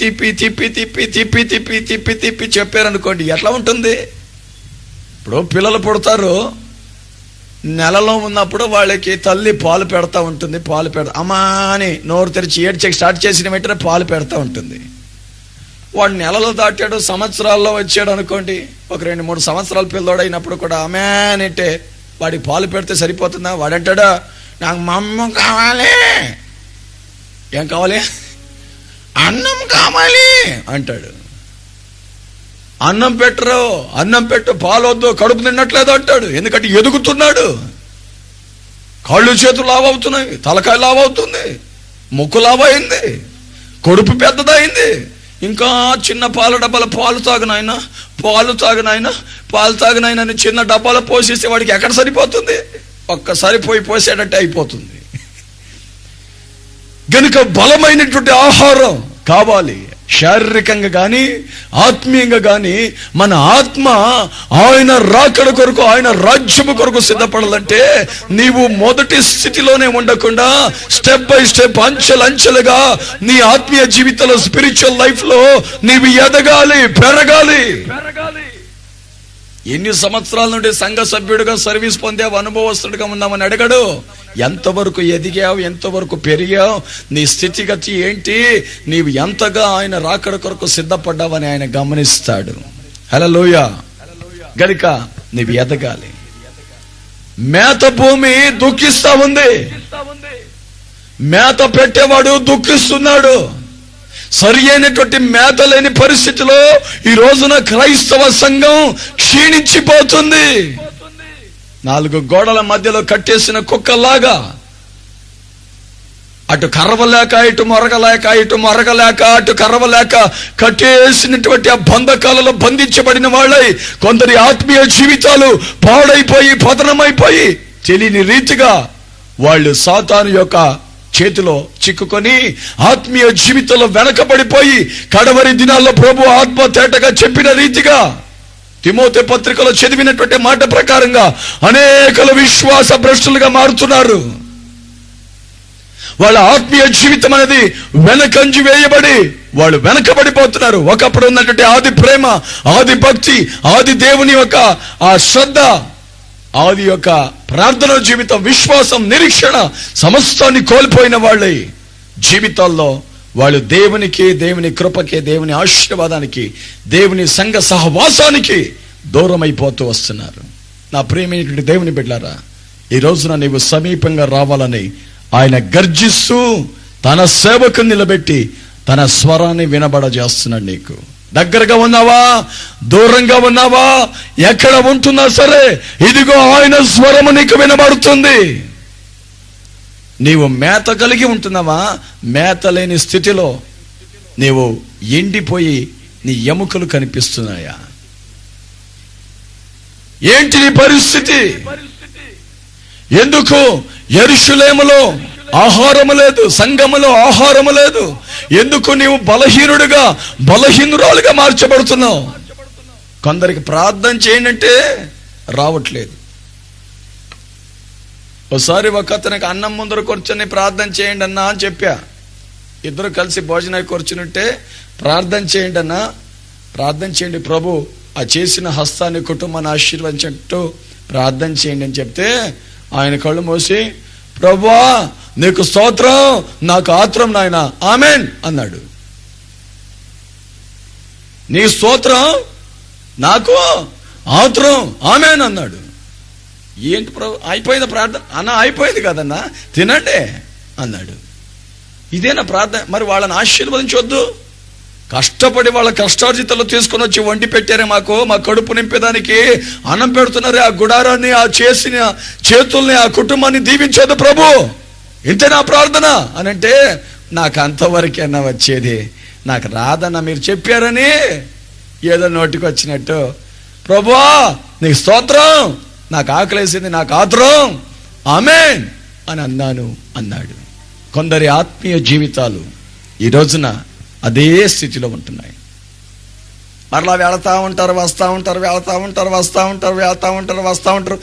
A: చెప్పారనుకోండి, ఎట్లా ఉంటుంది? ఇప్పుడు పిల్లలు పుడతారు, నెలలో ఉన్నప్పుడు వాళ్ళకి తల్లి పాలు పెడతా ఉంటుంది. అమ్మా అని నోరు తెరిచి ఏడ్చకి స్టార్ట్ చేసిన వెంటనే పాలు పెడతా ఉంటుంది. వాడు నెలలో దాటాడు, సంవత్సరాల్లో వచ్చాడు అనుకోండి, ఒక 2-3 సంవత్సరాల పిల్లోడు అయినప్పుడు కూడా అమ్మే అంటే వాడికి పాలు పెడితే సరిపోతుందా? వాడంటాడా, నాకు మమ్మ కావాలి. ఏం కావాలి? అన్నం కావాలి అంటాడు.
B: అన్నం పెట్టరు, అన్నం పెట్టు, పాలొద్దు, కడుపు నిన్నట్లేదు అంటాడు. ఎందుకంటే ఎదుగుతున్నాడు. కాళ్ళు చేతులు లావవుతున్నాయి, తలకాయ లావవుతుంది, ముక్కు లావైంది, కడుపు పెద్దదైంది. ఇంకా చిన్న పాల డబ్బాల పాలు తాగునాయన, పాలు తాగునాయన, పాలు తాగునాయన అని చిన్న డబ్బాలో పోసేస్తే వాడికి ఎక్కడ సరిపోతుంది? ఒక్కసారి పోసేటట్టే అయిపోతుంది. గనుక బలమైనటువంటి ఆహారం కావాలి. శారీరకంగా కానీ ఆత్మీయంగా కానీ మన ఆత్మ ఆయన రాకడ కొరకు, ఆయన రాజ్యము కొరకు సిద్ధపడాలంటే నీవు మొదటి స్థితిలోనే ఉండకుండా స్టెప్ బై స్టెప్, అంచెలుగా నీ ఆత్మీయ జీవితంలో, స్పిరిచువల్ లైఫ్ లో నీవు ఎదగాలి, పెరగాలి. ఎన్ని సంవత్సరాల నుండి సంఘ సభ్యుడిగా సర్వీస్ పొందావు, అనుభవస్తుడిగా ఉన్నామని అడగడు. ఎంతవరకు ఎదిగావు, ఎంతవరకు పెరిగావు, నీ స్థితిగతి ఏంటి, నీవు ఎంతగా ఆయన రాకడ కొరకు సిద్ధపడ్డావని ఆయన గమనిస్తాడు. హల్లెలూయా. గనుక నీవు ఎదగాలి. మేత భూమి దుఃఖిస్తా ఉంది, మేత పెట్టేవాడు దుఃఖిస్తున్నాడు. సరి అయినటువంటి మేత లేని పరిస్థితిలో ఈ రోజున క్రైస్తవ సంఘం క్షీణించిపోతుంది. 4 గోడల మధ్యలో కట్టేసిన కుక్కలాగా, అటు కర్రవలేక, ఇటు మొరగలేక, ఇటు మొరగలేక, అటు కర్రవలేక కట్టేసినటువంటి ఆ బంధకాలలో బంధించబడిన వాళ్ళై కొందరి ఆత్మీయ జీవితాలు పాడైపోయి, పతనమైపోయి, తెలియని రీతిగా వాళ్ళు సాతాను యొక్క చేతిలో చిక్కుకొని ఆత్మీయ జీవితంలో వెనకబడిపోయి, కడవరి దినాల్లో ప్రభు ఆత్మ తేటగా చెప్పిన రీతిగా తిమోతి పత్రికలో చదివినటువంటి మాట ప్రకారంగా అనేకలు విశ్వాస భ్రష్టులుగా మారుతున్నారు. వాళ్ళ ఆత్మీయ జీవితం అనేది వెనకంజి వేయబడి వాళ్ళు వెనకబడిపోతున్నారు. ఒకప్పుడు ఉన్నటువంటి ఆది ప్రేమ, ఆది భక్తి, ఆది దేవుని యొక్క ఆ శ్రద్ధ, ఆది యొక్క ప్రార్థన జీవితం, విశ్వాసం, నిరీక్షణ సమస్తాన్ని కోల్పోయిన వాళ్ళ జీవితాల్లో వాళ్ళు దేవునికి, దేవుని కృపకి, దేవుని ఆశీర్వాదానికి, దేవుని సంఘ సహవాసానికి దూరం అయిపోతూ వస్తున్నారు. నా ప్రియమైనటువంటి దేవుని బిడ్డలారా, ఈ రోజున నీవు సమీపంగా రావాలని ఆయన గర్జిస్తూ తన సేవకుని నిలబెట్టి తన స్వరాన్ని వినబడజేస్తున్నాడు. నీకు దగ్గరగా ఉన్నావా, దూరంగా ఉన్నావా, ఎక్కడ ఉంటున్నా సరే ఇదిగో ఆయన స్వరము నీకు వినబడుతుంది. నీవు మేత కలిగి ఉంటున్నావా, మేత లేని స్థితిలో నీవు ఎండిపోయి నీ ఎముకలు కనిపిస్తున్నాయా? ఏంటి నీ పరిస్థితి? ఎందుకు యెరూషలేములో ఆహారము లేదు, సంఘములో ఆహారము లేదు? ఎందుకు నీవు బలహీనుడిగా, బలహీనురాలుగా మార్చబడుతున్నావు? కొందరికి ప్రార్థన చేయండి రావట్లేదు. ఒకసారి ఒక అతనికి అన్నం ముందర కూర్చొని ప్రార్థన చేయండి అన్నా అని చెప్పా. ఇద్దరు కలిసి భోజనానికి కూర్చుంటే ప్రార్థన చేయండి అన్నా, ప్రార్థన చేయండి ప్రభు ఆ చేసిన హస్తాన్ని, కుటుంబాన్ని ఆశీర్వదించట్టు ప్రార్థన చేయండి అని చెప్తే ఆయన కళ్ళు మూసి ప్రభువా నీకు స్తోత్రం, నాకు ఆత్రం నాయన, ఆమెన్ అన్నాడు. నీ స్తోత్రం, నాకు ఆత్రం, ఆమెన్ అన్నాడు. ఏంటి ప్రభు, అయిపోయింది ప్రార్థన అన్న? అయిపోయింది కదన్నా, తినండి అన్నాడు. ఇదేనా ప్రార్థన? మరి వాళ్ళని ఆశీర్వదించవద్దు? కష్టపడి వాళ్ళ కష్టార్జితలు తీసుకుని వచ్చి వండి పెట్టారే మాకు, మా కడుపు నింపేదానికి అన్నం పెడుతున్నారే, ఆ గుడారాన్ని, ఆ చేసిన చేతుల్ని, ఆ కుటుంబాన్ని దీవించదు ప్రభు, ఇంతే నా ప్రార్థన అని అంటే, నాకు అంతవరకైనా వచ్చేది, నాకు రాదన్న మీరు చెప్పారని ఏదో నోటికి వచ్చినట్టు ప్రభువా నీకు స్తోత్రం, నాకు ఆకలేసింది, నాకు ఆత్రం, ఆమెన్ అని అన్నాను అన్నాడు. కొందరి ఆత్మీయ జీవితాలు ఈ రోజున అదే స్థితిలో ఉంటున్నాయి. మరలా వెళతా ఉంటారు, వస్తూ ఉంటారు, వెళతా ఉంటారు, వస్తూ ఉంటారు, వెళతా ఉంటారు, వస్తూ ఉంటారు.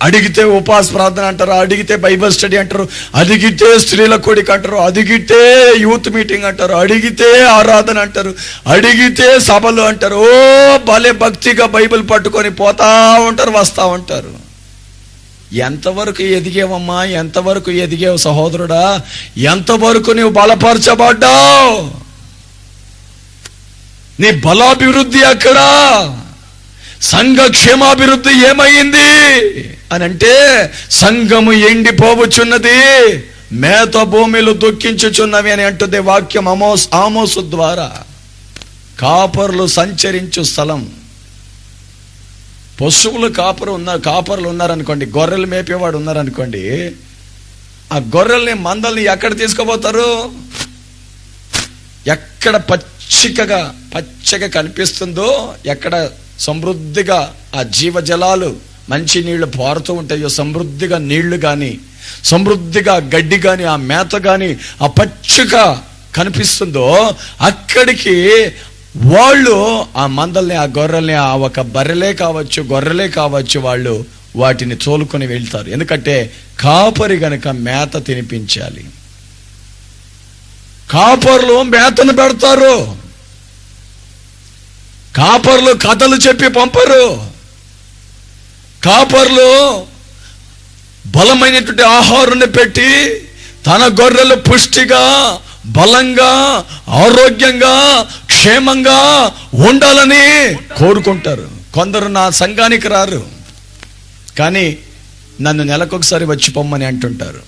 B: అడిగితే ఉపవాస ప్రార్థన అంటారు, అడిగితే బైబిల్ స్టడీ అంటారు, అడిగితే స్త్రీల కోడిక అంటారు, అడిగితే యూత్ మీటింగ్ అంటారు, అడిగితే ఆరాధన అంటారు, అడిగితే సభలు అంటారు. ఓ భలే భక్తిగా బైబిల్ పట్టుకొని పోతా ఉంటారు, వస్తూ ఉంటారు. ఎంతవరకు ఎదిగేవమ్మా, ఎంతవరకు ఎదిగేవు సహోదరుడా? ఎంతవరకు నీవు బలపరచబడ్డావు? నీ బలాభివృద్ధి అక్కడా? సంఘ క్షేమాభివృద్ధి ఏమైంది అని అంటే, సంఘము ఎండిపోవచ్చున్నది, మేత భూమిలు దుఃఖించుచున్నవి అని అంటుంది వాక్యం ఆమోసు ద్వారా. కాపరులు సంచరించు స్థలం
A: పశువులు కాపర్లు ఉన్నారనుకోండి, గొర్రెలు మేపేవాడు ఉన్నారనుకోండి, ఆ గొర్రెల్ని మందల్ని ఎక్కడ తీసుకుపోతారు? ఎక్కడ పచ్చగా కనిపిస్తుందో, ఎక్కడ సమృద్ధిగా ఆ జీవజలాలు మంచి నీళ్లు పారుతూ ఉంటాయో, సమృద్ధిగా నీళ్లు కానీ, సమృద్ధిగా గడ్డి కానీ, ఆ మేత కానీ ఆ పచ్చగా కనిపిస్తుందో అక్కడికి వాళ్ళు ఆ మందల్ని, ఆ గొర్రెల్ని, ఆ ఒక బర్రెలే కావచ్చు, గొర్రెలే కావచ్చు, వాళ్ళు వాటిని తోలుకొని వెళ్తారు. ఎందుకంటే కాపరి గనక మేత తినిపించాలి. కాపర్లు మేతను పెడతారు. కాపర్లు కథలు చెప్పి పంపరు. కాపర్లు బలమైనటువంటి ఆహారాన్ని పెట్టి తన గొర్రెలు పుష్టిగా, బలంగా, ఆరోగ్యంగా, క్షేమంగా ఉండాలని కోరుకుంటారు. కొందరు నా సంఘానికి రారు, కానీ నన్ను నెలకొకసారి వచ్చి పొమ్మని అంటుంటారు.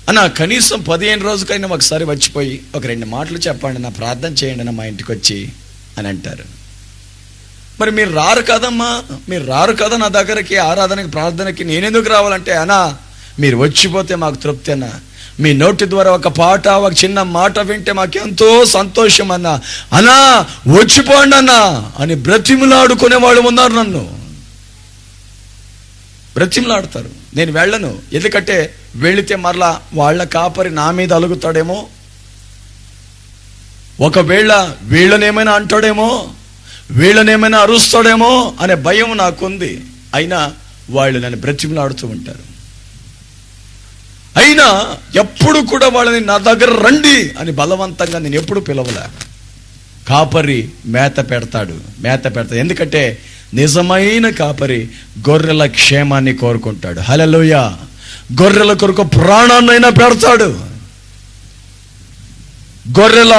A: అన్న కనీసం 15 రోజులకైనా ఒకసారి వచ్చిపోయి ఒక 2 మాటలు చెప్పండి, నా ప్రార్థన చేయండి నా మా ఇంటికి వచ్చి అని అంటారు. మరి మీరు రారు కదమ్మా, మీరు రారు కదా నా దగ్గరికి ఆరాధనకి, ప్రార్థనకి, నేనెందుకు రావాలంటే, అన్నా మీరు వచ్చిపోతే మాకు తృప్తి అన్నా, మీ నోటి ద్వారా ఒక పాట, ఒక చిన్న మాట వింటే మాకెంతో సంతోషం అన్నా, అన్నా వచ్చిపోండి అన్నా అని బ్రతిములాడుకునే వాళ్ళు ఉన్నారు. నన్ను బ్రతిములాడతారు, నేను వెళ్ళను. ఎందుకంటే వెళితే మరలా వాళ్ళ కాపరి నా మీద అలుగుతాడేమో, ఒకవేళ వీళ్ళనేమైనా అంటాడేమో, వీళ్ళనేమైనా అరుస్తాడేమో అనే భయం నాకుంది. అయినా వాళ్ళు నన్ను బ్రతిములాడుతూ ఉంటారు. అయినా ఎప్పుడు కూడా వాళ్ళని నా దగ్గర రండి అని బలవంతంగా నేను ఎప్పుడు పిలవలే. కాపరి మేత పెడతాడు. ఎందుకంటే నిజమైన కాపరి గొర్రెల క్షేమాన్ని కోరుకుంటాడు. హల్లెలూయా. గొర్రెల కొరకు ప్రాణాన్నైనా పెడతాడు. గొర్రెల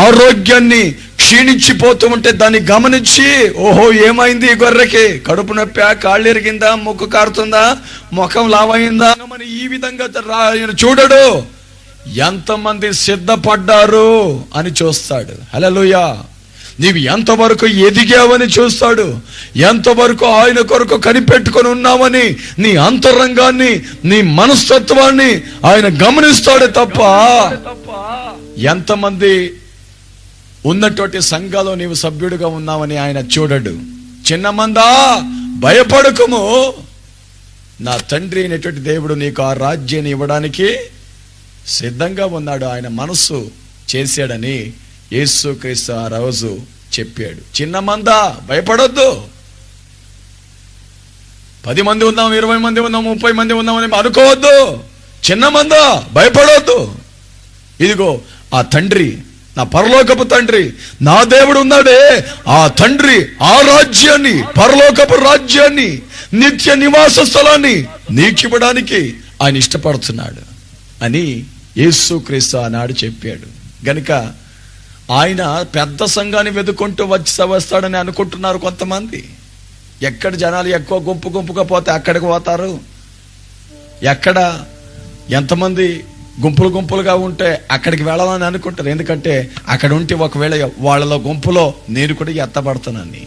A: ఆరోగ్యాన్ని క్షీణించిపోతూ ఉంటే దాన్ని గమనించి, ఓహో ఏమైంది ఈ గొర్రెకి, కడుపు నొప్పి, కాళ్ళు ఎరిగిందా, ముక్కు కారుతుందా, ముఖం లావైందా అని ఈ విధంగా చూడడు. ఎంతమంది సిద్ధపడ్డారు అని చూస్తాడు. హల్లెలూయా. నీవు ఎంతవరకు ఎదిగావని చూస్తాడు. ఎంతవరకు ఆయన కొరకు కనిపెట్టుకొని ఉన్నావని, నీ అంతరంగాన్ని, నీ మనస్తత్వాన్ని ఆయన గమనిస్తాడే తప్ప ఎంతమంది ఉన్నటువంటి సంఘాలో నీవు సభ్యుడిగా ఉన్నావని ఆయన చూడడు. చిన్నమందా భయపడకుము, నా తండ్రి అయినటువంటి దేవుడు నీకు ఆ రాజ్యాన్ని ఇవ్వడానికి సిద్ధంగా ఉన్నాడు. ఆయన మనస్సు చేశాడని యేసుక్రీస్తు ఆ రోజు చెప్పాడు. చిన్నమందా భయపడొద్దు. 10 మంది ఉన్నాం, 20 మంది ఉన్నాం, 30 మంది ఉన్నామని అనుకోవద్దు. చిన్నమందా భయపడొద్దు. ఇదిగో ఆ తండ్రి, నా పరలోకపు తండ్రి, నా దేవుడు ఉన్నాడే, ఆ తండ్రి ఆ రాజ్యాన్ని, పరలోకపు రాజ్యాన్ని, నిత్య నివాస స్థలాన్ని నీకివ్వడానికి ఆయన ఇష్టపడుతున్నాడు అని యేసుక్రీస్తు ఆనాడు చెప్పాడు. గనుక ఆయన పెద్ద సంఘాన్ని వెతుకుంటూ వస్తాడని అనుకుంటున్నారు కొంతమంది. ఎక్కడ జనాలు ఎక్కువ గుంపుగా పోతే అక్కడికి పోతారు. ఎక్కడ ఎంతమంది గుంపులుగా ఉంటే అక్కడికి వెళ్ళాలని అనుకుంటారు. ఎందుకంటే అక్కడ ఉంటే ఒకవేళ వాళ్ళలో గుంపులో నేను కూడా ఎత్తబడతానని.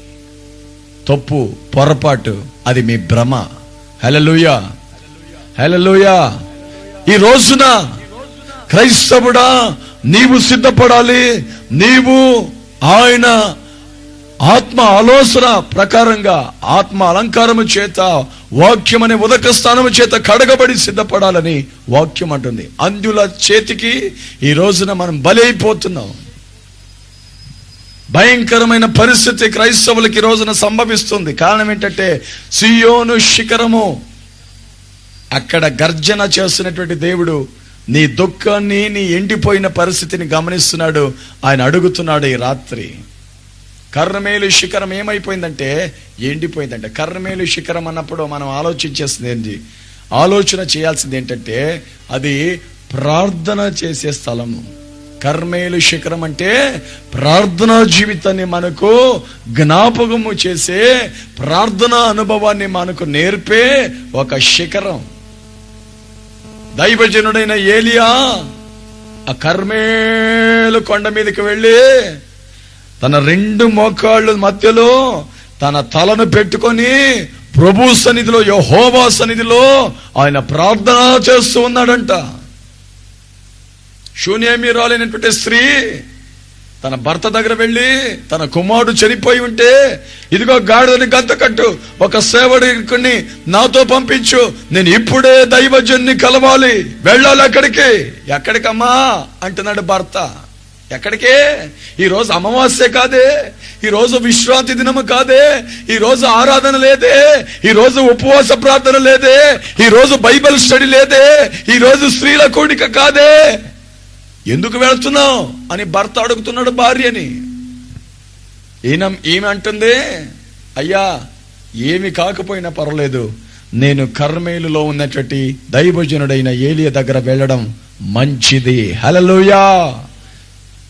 A: తప్పు, పొరపాటు, అది మీ భ్రమ. హల్లెలూయా, హల్లెలూయా. ఈ రోజున క్రైస్తవుడా నీవు సిద్ధపడాలి. నీవు ఆయన ఆత్మ ఆలోచన ప్రకారంగా, ఆత్మ అలంకారము చేత, వాక్యం అనే ఉదక స్థానము చేత కడగబడి సిద్ధపడాలని వాక్యం అంటుంది. అంధుల చేతికి ఈ రోజున మనం బలైపోతున్నాం. భయంకరమైన పరిస్థితి క్రైస్తవులకి ఈ రోజున సంభవిస్తుంది. కారణం ఏంటంటే సియోను శిఖరము, అక్కడ గర్జన చేస్తున్నటువంటి దేవుడు నీ దుఃఖాన్ని, నీ ఎండిపోయిన పరిస్థితిని గమనిస్తున్నాడు. ఆయన అడుగుతున్నాడు ఈ రాత్రి. కర్మేలు శిఖరం ఏమైపోయిందంటే ఎండిపోయిందంటే. కర్మేలు శిఖరం అన్నప్పుడు మనం ఆలోచన చేయాల్సింది ఏంటంటే అది ప్రార్థన చేసే స్థలము. కర్మేలు శిఖరం అంటే ప్రార్థనా జీవితాన్ని మనకు జ్ఞాపకము చేసే, ప్రార్థనా అనుభవాన్ని మనకు నేర్పే ఒక శిఖరం. దైవజనుడైన ఏలియా ఆ కర్మేలు కొండ మీదకి వెళ్ళి తన 2 మోకాళ్ళ మధ్యలో
B: తన తలను పెట్టుకొని ప్రభు సన్నిధిలో, యెహోవా సన్నిధిలో ఆయన ప్రార్థన చేస్తూ ఉన్నాడంట. శూన్యమీరాలైనటువంటి స్త్రీ తన భర్త దగ్గర వెళ్ళి తన కుమారుడు చనిపోయి ఉంటే, ఇదిగో గాడిదని గంత కట్టు, ఒక సేవకుడిని నాతో పంపించు, నేను ఇప్పుడే దైవజన్ని కలవాలి, వెళ్ళాలి. ఎక్కడికమ్మా అంటున్నాడు భర్త. ఎక్కడికే? ఈ రోజు అమావాస్య కాదే, ఈ రోజు విశ్రాంతి దినము కాదే, ఈ రోజు ఆరాధన లేదే, ఈ రోజు ఉపవాస ప్రార్థన లేదే, ఈ రోజు బైబిల్ స్టడీ లేదే, ఈ రోజు స్త్రీల కూడిక కాదే, ఎందుకు వెళుతున్నావు అని భర్త అడుగుతున్నాడు భార్యని. ఈమె అంటుంది, అయ్యా ఏమి కాకపోయినా పర్వాలేదు, నేను కర్మేలులో ఉన్నటువంటి దైవజనుడైన ఏలియా దగ్గర వెళ్ళడం మంచిది. హల్లెలూయా,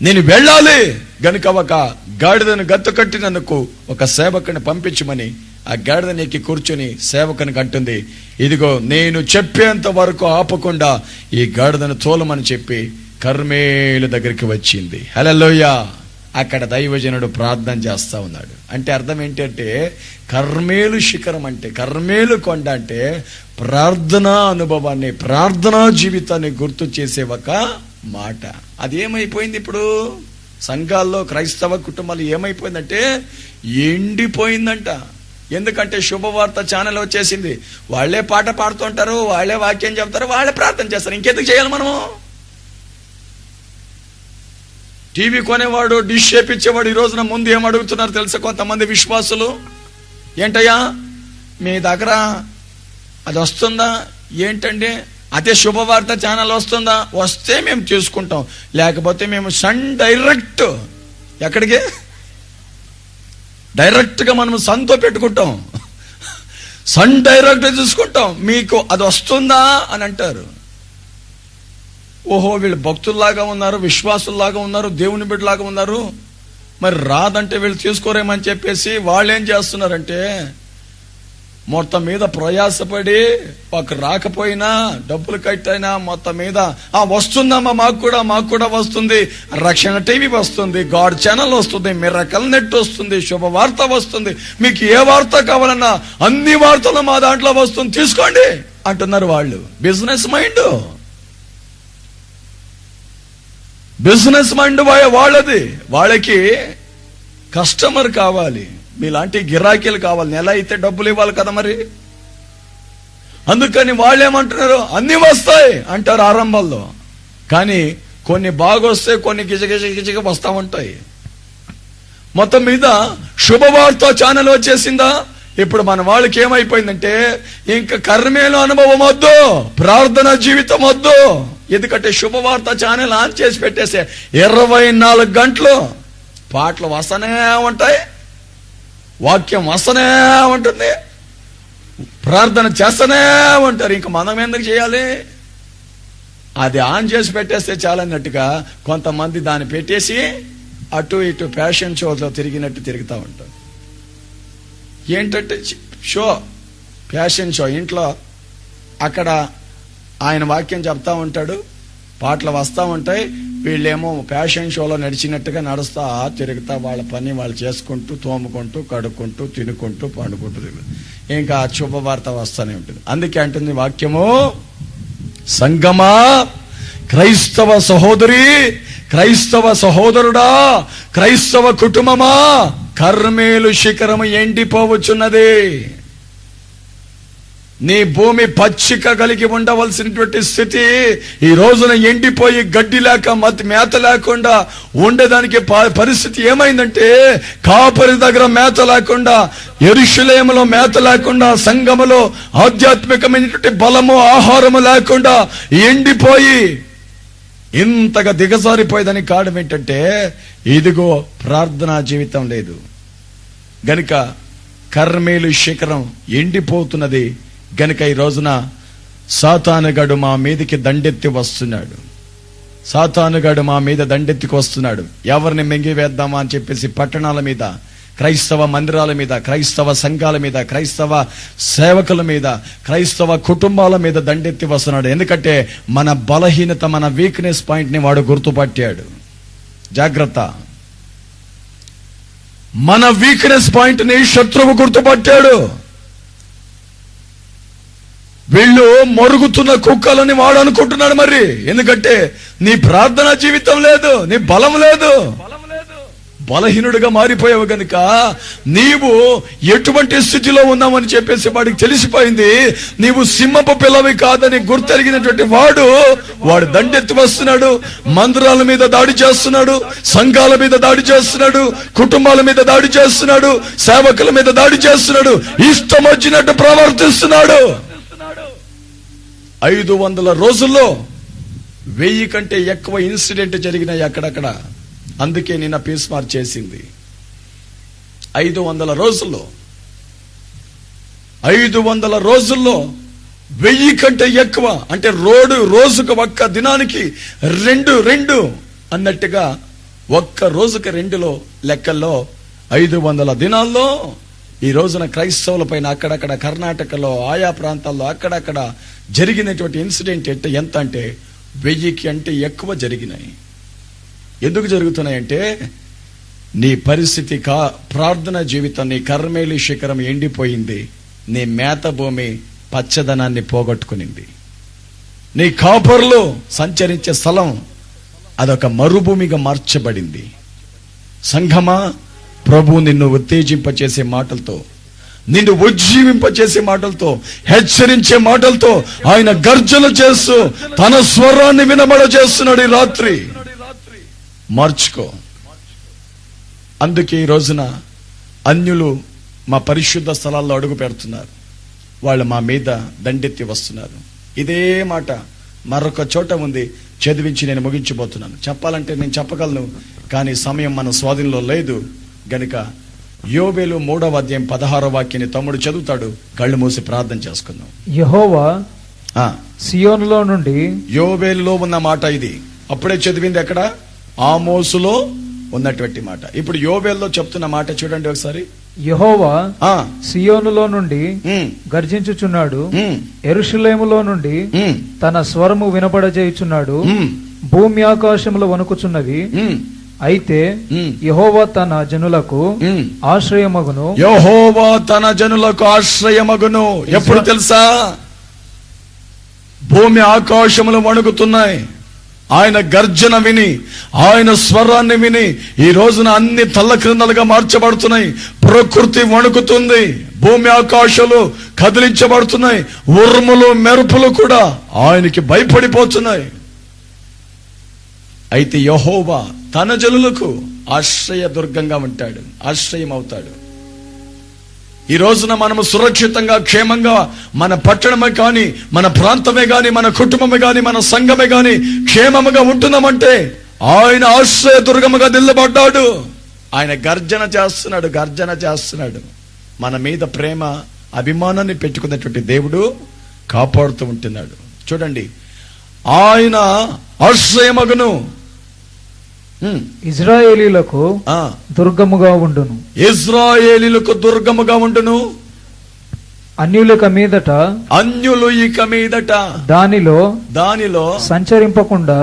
B: నేను వెళ్ళాలి గనుక ఒక గాడిదను గత్తు కట్టినందుకు ఒక సేవకుని పంపించమని ఆ గాడిదని ఎక్కి కూర్చొని సేవకునికి అంటుంది, ఇదిగో నేను చెప్పేంత వరకు ఆపకుండా ఈ గాడిదను తోలమని చెప్పి కర్మేలు దగ్గరికి వచ్చింది. హల్లెలూయా, అక్కడ దైవజనుడు ప్రార్థన చేస్తా ఉన్నాడు. అంటే అర్థం ఏంటంటే, కర్మేలు శిఖరం అంటే, కర్మేలు కొండ అంటే ప్రార్థనా అనుభవాన్ని, ప్రార్థనా జీవితాన్ని గుర్తు చేసే ఒక మాట. అది ఏమైపోయింది ఇప్పుడు సంఘాల్లో, క్రైస్తవ కుటుంబాలు ఏమైపోయిందంటే ఎండిపోయిందంట. ఎందుకంటే శుభవార్త ఛానల్ వచ్చేసింది, వాళ్లే పాట పాడుతుంటారు, వాళ్లే వాక్యం చెప్తారు, వాళ్లే ప్రార్థన చేస్తారు, ఇంకెందుకు చేయాలి మనము? టీవీ కొనేవాడు, డిష్ చేపించేవాడు ఈ రోజున ముందు ఏం అడుగుతున్నారు తెలుసా కొంతమంది విశ్వాసులు? ఏంటయ్యా మీ దగ్గర అది వస్తుందా? ఏంటండి అదే శుభవార్త ఛానల్ వస్తుందా? వస్తే మేము చూసుకుంటాం, లేకపోతే మేము సన్ డైరెక్ట్, ఎక్కడికి డైరెక్ట్ గా మనం సన్తో పెట్టుకుంటాం, సన్ డైరెక్ట్ చూసుకుంటాం, మీకు అది వస్తుందా అని అంటారు. ఓహో వీళ్ళు భక్తుల్లాగా ఉన్నారు, విశ్వాసుల్లాగా ఉన్నారు, దేవుని బిడ్డలాగా ఉన్నారు, మరి రాదంటే వీళ్ళు తీసుకోరేమని చెప్పేసి వాళ్ళు ఏం చేస్తున్నారంటే మొత్తం మీద ప్రయాసపడి ఒక రాకపోయినా డబ్బులు కట్టైనా మొత్తం మీద వస్తుందమ్మా, మాకు కూడా వస్తుంది, రక్షణ టీవీ వస్తుంది, గాడ్ ఛానల్ వస్తుంది, మిరకల్ నెట్ వస్తుంది, శుభవార్త వస్తుంది, మీకు ఏ వార్త కావాలన్నా అన్ని వార్తలు మా దాంట్లో వస్తుంది, తీసుకోండి అంటున్నారు వాళ్ళు. బిజినెస్ మైండ్ వాళ్ళది. వాళ్ళకి కస్టమర్ కావాలి, మీలాంటి గిరాకీలు కావాలి, నెల అయితే డబ్బులు ఇవ్వాలి కదా మరి. అందుకని వాళ్ళు ఏమంటున్నారు, అన్ని వస్తాయి అంటారు ఆరంభంలో, కానీ కొన్ని బాగొస్తాయి, కొన్ని గిజగిజ వస్తా ఉంటాయి. మొత్తం మీద శుభవార్త ఛానల్ వచ్చేసిందా? ఇప్పుడు మన వాళ్ళకి ఏమైపోయిందంటే ఇంకా కర్మేలు అనుభవం వద్దు, ప్రార్థన జీవితం వద్దు. ఎందుకంటే శుభవార్త ఛానల్ ఆన్ చేసి పెట్టేసే 24 గంటలు పాటలు వస్తూనే ఉంటాయి, వాక్యం వస్తూనే ఉంటుంది, ప్రార్థన చేస్తూనే ఉంటారు. ఇంకా మనం ఎందుకు చేయాలి? అది ఆన్ చేసి పెట్టేస్తే చాలన్నట్టుగా కొంతమంది దాన్ని పెట్టేసి అటు ఇటు ఫ్యాషన్ షోలో తిరిగినట్టు తిరుగుతూ ఉంటారు. ఏంటంటే షో, ఫ్యాషన్ షో, ఇంట్లో అక్కడ ఆయన వాక్యం చెప్తా ఉంటాడు, పాటలు వస్తూ ఉంటాయి, వీళ్ళేమో ఫ్యాషన్ షోలో నడిచినట్టుగా నడుస్తా తిరుగుతా వాళ్ళ పని వాళ్ళు చేసుకుంటూ, తోముకుంటూ, కడుక్కుంటూ, తినుకుంటూ, పండుకుంటూ ఇంకా శుభవార్త వస్తూనే ఉంటుంది. అందుకే అంటుంది వాక్యము, సంగమా, క్రైస్తవ సహోదరి, క్రైస్తవ సహోదరుడా, క్రైస్తవ కుటుంబమా, కర్మేలు శిఖరము ఎండిపోవచ్చున్నది. నీ భూమి పచ్చిక కలిగి ఉండవలసినటువంటి స్థితి ఈ రోజున ఎండిపోయి గడ్డి లేక మేత లేకుండా ఉండేదానికి పరిస్థితి ఏమైందంటే, కాపరి దగ్గర మేత లేకుండా, యెరూషలేములో మేత లేకుండా, సంఘములో ఆధ్యాత్మికమైనటువంటి బలము ఆహారము లేకుండా ఎండిపోయి ఇంతగా దిగజారిపోయేదని కారణం ఏంటంటే, ఇదిగో ప్రార్థనా జీవితం లేదు గనుక కర్మేలు శిఖరం ఎండిపోతున్నది. గనుక ఈ రోజున సాతానుగాడు మా మీదకి దండెత్తి వస్తున్నాడు, సాతానుగాడు మా మీద దండెత్తికి వస్తున్నాడు. ఎవరిని మింగివేద్దామా అని చెప్పేసి పట్టణాల మీద, క్రైస్తవ మందిరాల మీద, క్రైస్తవ సంఘాల మీద, క్రైస్తవ సేవకుల మీద, క్రైస్తవ కుటుంబాల మీద దండెత్తి వస్తున్నాడు. ఎందుకంటే మన బలహీనత, మన వీక్నెస్ పాయింట్ ని వాడు గుర్తుపట్టాడు. జాగ్రత్త. మన వీక్నెస్ పాయింట్ ని శత్రువు గుర్తుపట్టాడు. వీళ్ళు మరుగుతున్న కుక్కలని వాడు అనుకుంటున్నాడు. మరి ఎందుకంటే నీ ప్రార్థనా జీవితం లేదు, నీ బలం లేదు, బలహీనుడిగా మారిపోయావు గనుక నీవు ఎటువంటి స్థితిలో ఉన్నామని చెప్పేసి వాడికి తెలిసిపోయింది. నీవు సింహపు పిల్లవి కాదని గుర్తెరిగినటువంటి వాడు దండెత్తి వస్తున్నాడు. మందిరాల మీద దాడి చేస్తున్నాడు, సంఘాల మీద దాడి చేస్తున్నాడు, కుటుంబాల మీద దాడి చేస్తున్నాడు, సేవకుల మీద దాడి చేస్తున్నాడు, ఇష్టం వచ్చినట్టు ప్రవర్తిస్తున్నాడు. 500 రోజుల్లో 1000 కంటే ఎక్కువ ఇన్సిడెంట్ జరిగినాయి అక్కడక్కడ. అందుకే నిన్న పీస్ మార్చ్ చేసింది. 500 రోజుల్లో 1000 కంటే ఎక్కువ. అంటే రోజుకు ఒక్క దినానికి 2 అన్నట్టుగా ఒక్క రోజుకి 2 లెక్కల్లో 500 దినాల్లో ఈ రోజున క్రైస్తవుల పైన అక్కడక్కడ కర్ణాటకలో ఆయా ప్రాంతాల్లో అక్కడక్కడ జరిగినటువంటి ఇన్సిడెంట్ ఎంత అంటే 1000 కంటే ఎక్కువ జరిగినాయి. ఎందుకు జరుగుతున్నాయంటే నీ పరిస్థితి ప్రార్థన జీవితం, నీ కర్మేలి శిఖరం ఎండిపోయింది, నీ మేత భూమి పచ్చదనాన్ని పోగొట్టుకునింది, నీ కాపర్లు సంచరించే స్థలం అదొక మరుభూమిగా మార్చబడింది. సంఘమా, ప్రభు నిన్ను ఉత్తేజింపచేసే మాటలతో, నిన్ను ఉజ్జీవింపచేసే మాటలతో, హెచ్చరించే మాటలతో ఆయన గర్జన చేస్తూ తన స్వరాన్ని వినబడ చేస్తున్నాడు ఈ రాత్రి. మార్చుకో. అందుకే ఈ రోజున అన్యులు మా పరిశుద్ధ స్థలాల్లో అడుగు పెడుతున్నారు. వాళ్ళు మా మీద దండెత్తి వస్తున్నారు. ఇదే మాట మరొక చోట ఉంది, చదివించి నేను ముగించబోతున్నాను. చెప్పాలంటే నేను చెప్పగలను, కానీ సమయం మన స్వాధీనంలో లేదు గనుక యోబేలు 3వ అధ్యాయం 16వ వాక్యాన్ని తమ్ముడు చదువుతాడు. కళ్ళు మూసి ప్రార్థన చేసుకుందాం.
C: యెహోవా సియోనులో నుండి,
B: యోబేలులో ఉన్న మాట ఇది. అప్పుడే చదివింది ఎక్కడ? ఆమోసులో ఉన్నటువంటి మాట. ఇప్పుడు యోబేలులో చెప్తున్న మాట చూడండి ఒకసారి.
C: యెహోవా సియోనులో నుండి గర్జించుచున్నాడు, యెరూషలేములో నుండి తన స్వరము వినబడజేయుచున్నాడు. భూమి ఆకాశములు వణుకుచున్నవి. అయితే యెహోవా తన జనులకు ఆశ్రయమగును.
B: యెహోవా తన జనులకు ఆశ్రయమగును. ఎప్పుడు తెలుసా? భూమి ఆకాశములు వణుకుతున్నాయి. ఆయన గర్జన విని, ఆయన స్వరాన్ని విని ఈ రోజున అన్ని తల్లక్రిందలుగా మార్చబడుతున్నాయి. ప్రకృతి వణుకుతుంది, భూమి ఆకాశాలు కదిలించబడుతున్నాయి, ఉరుములు మెరుపులు కూడా ఆయనకి భయపడిపోతున్నాయి. అయితే యెహోవా తన జనులకు ఆశ్రయ దుర్గంగా ఉంటాడు, ఆశ్రయం అవుతాడు. ఈ రోజున మనము సురక్షితంగా క్షేమంగా మన పట్టణమే కానీ, మన ప్రాంతమే గాని, మన కుటుంబమే గాని, మన సంఘమే గాని క్షేమముగా ఉంటున్నామంటే ఆయన ఆశ్రయ దుర్గముగా నిలబడ్డాడు. ఆయన గర్జన చేస్తున్నాడు. మన మీద ప్రేమ అభిమానాన్ని పెట్టుకున్నటువంటి దేవుడు కాపాడుతూ ఉంటున్నాడు. చూడండి, ఆయన ఆశ్రయమగును.
C: ఇజ్రాయేలీలకు దుర్గముగా ఉండును.
B: ఇజ్రాయేలీలకు దుర్గముగా ఉండును.
C: అన్యులు ఇక మీదట దానిలో సంచరింపకుండా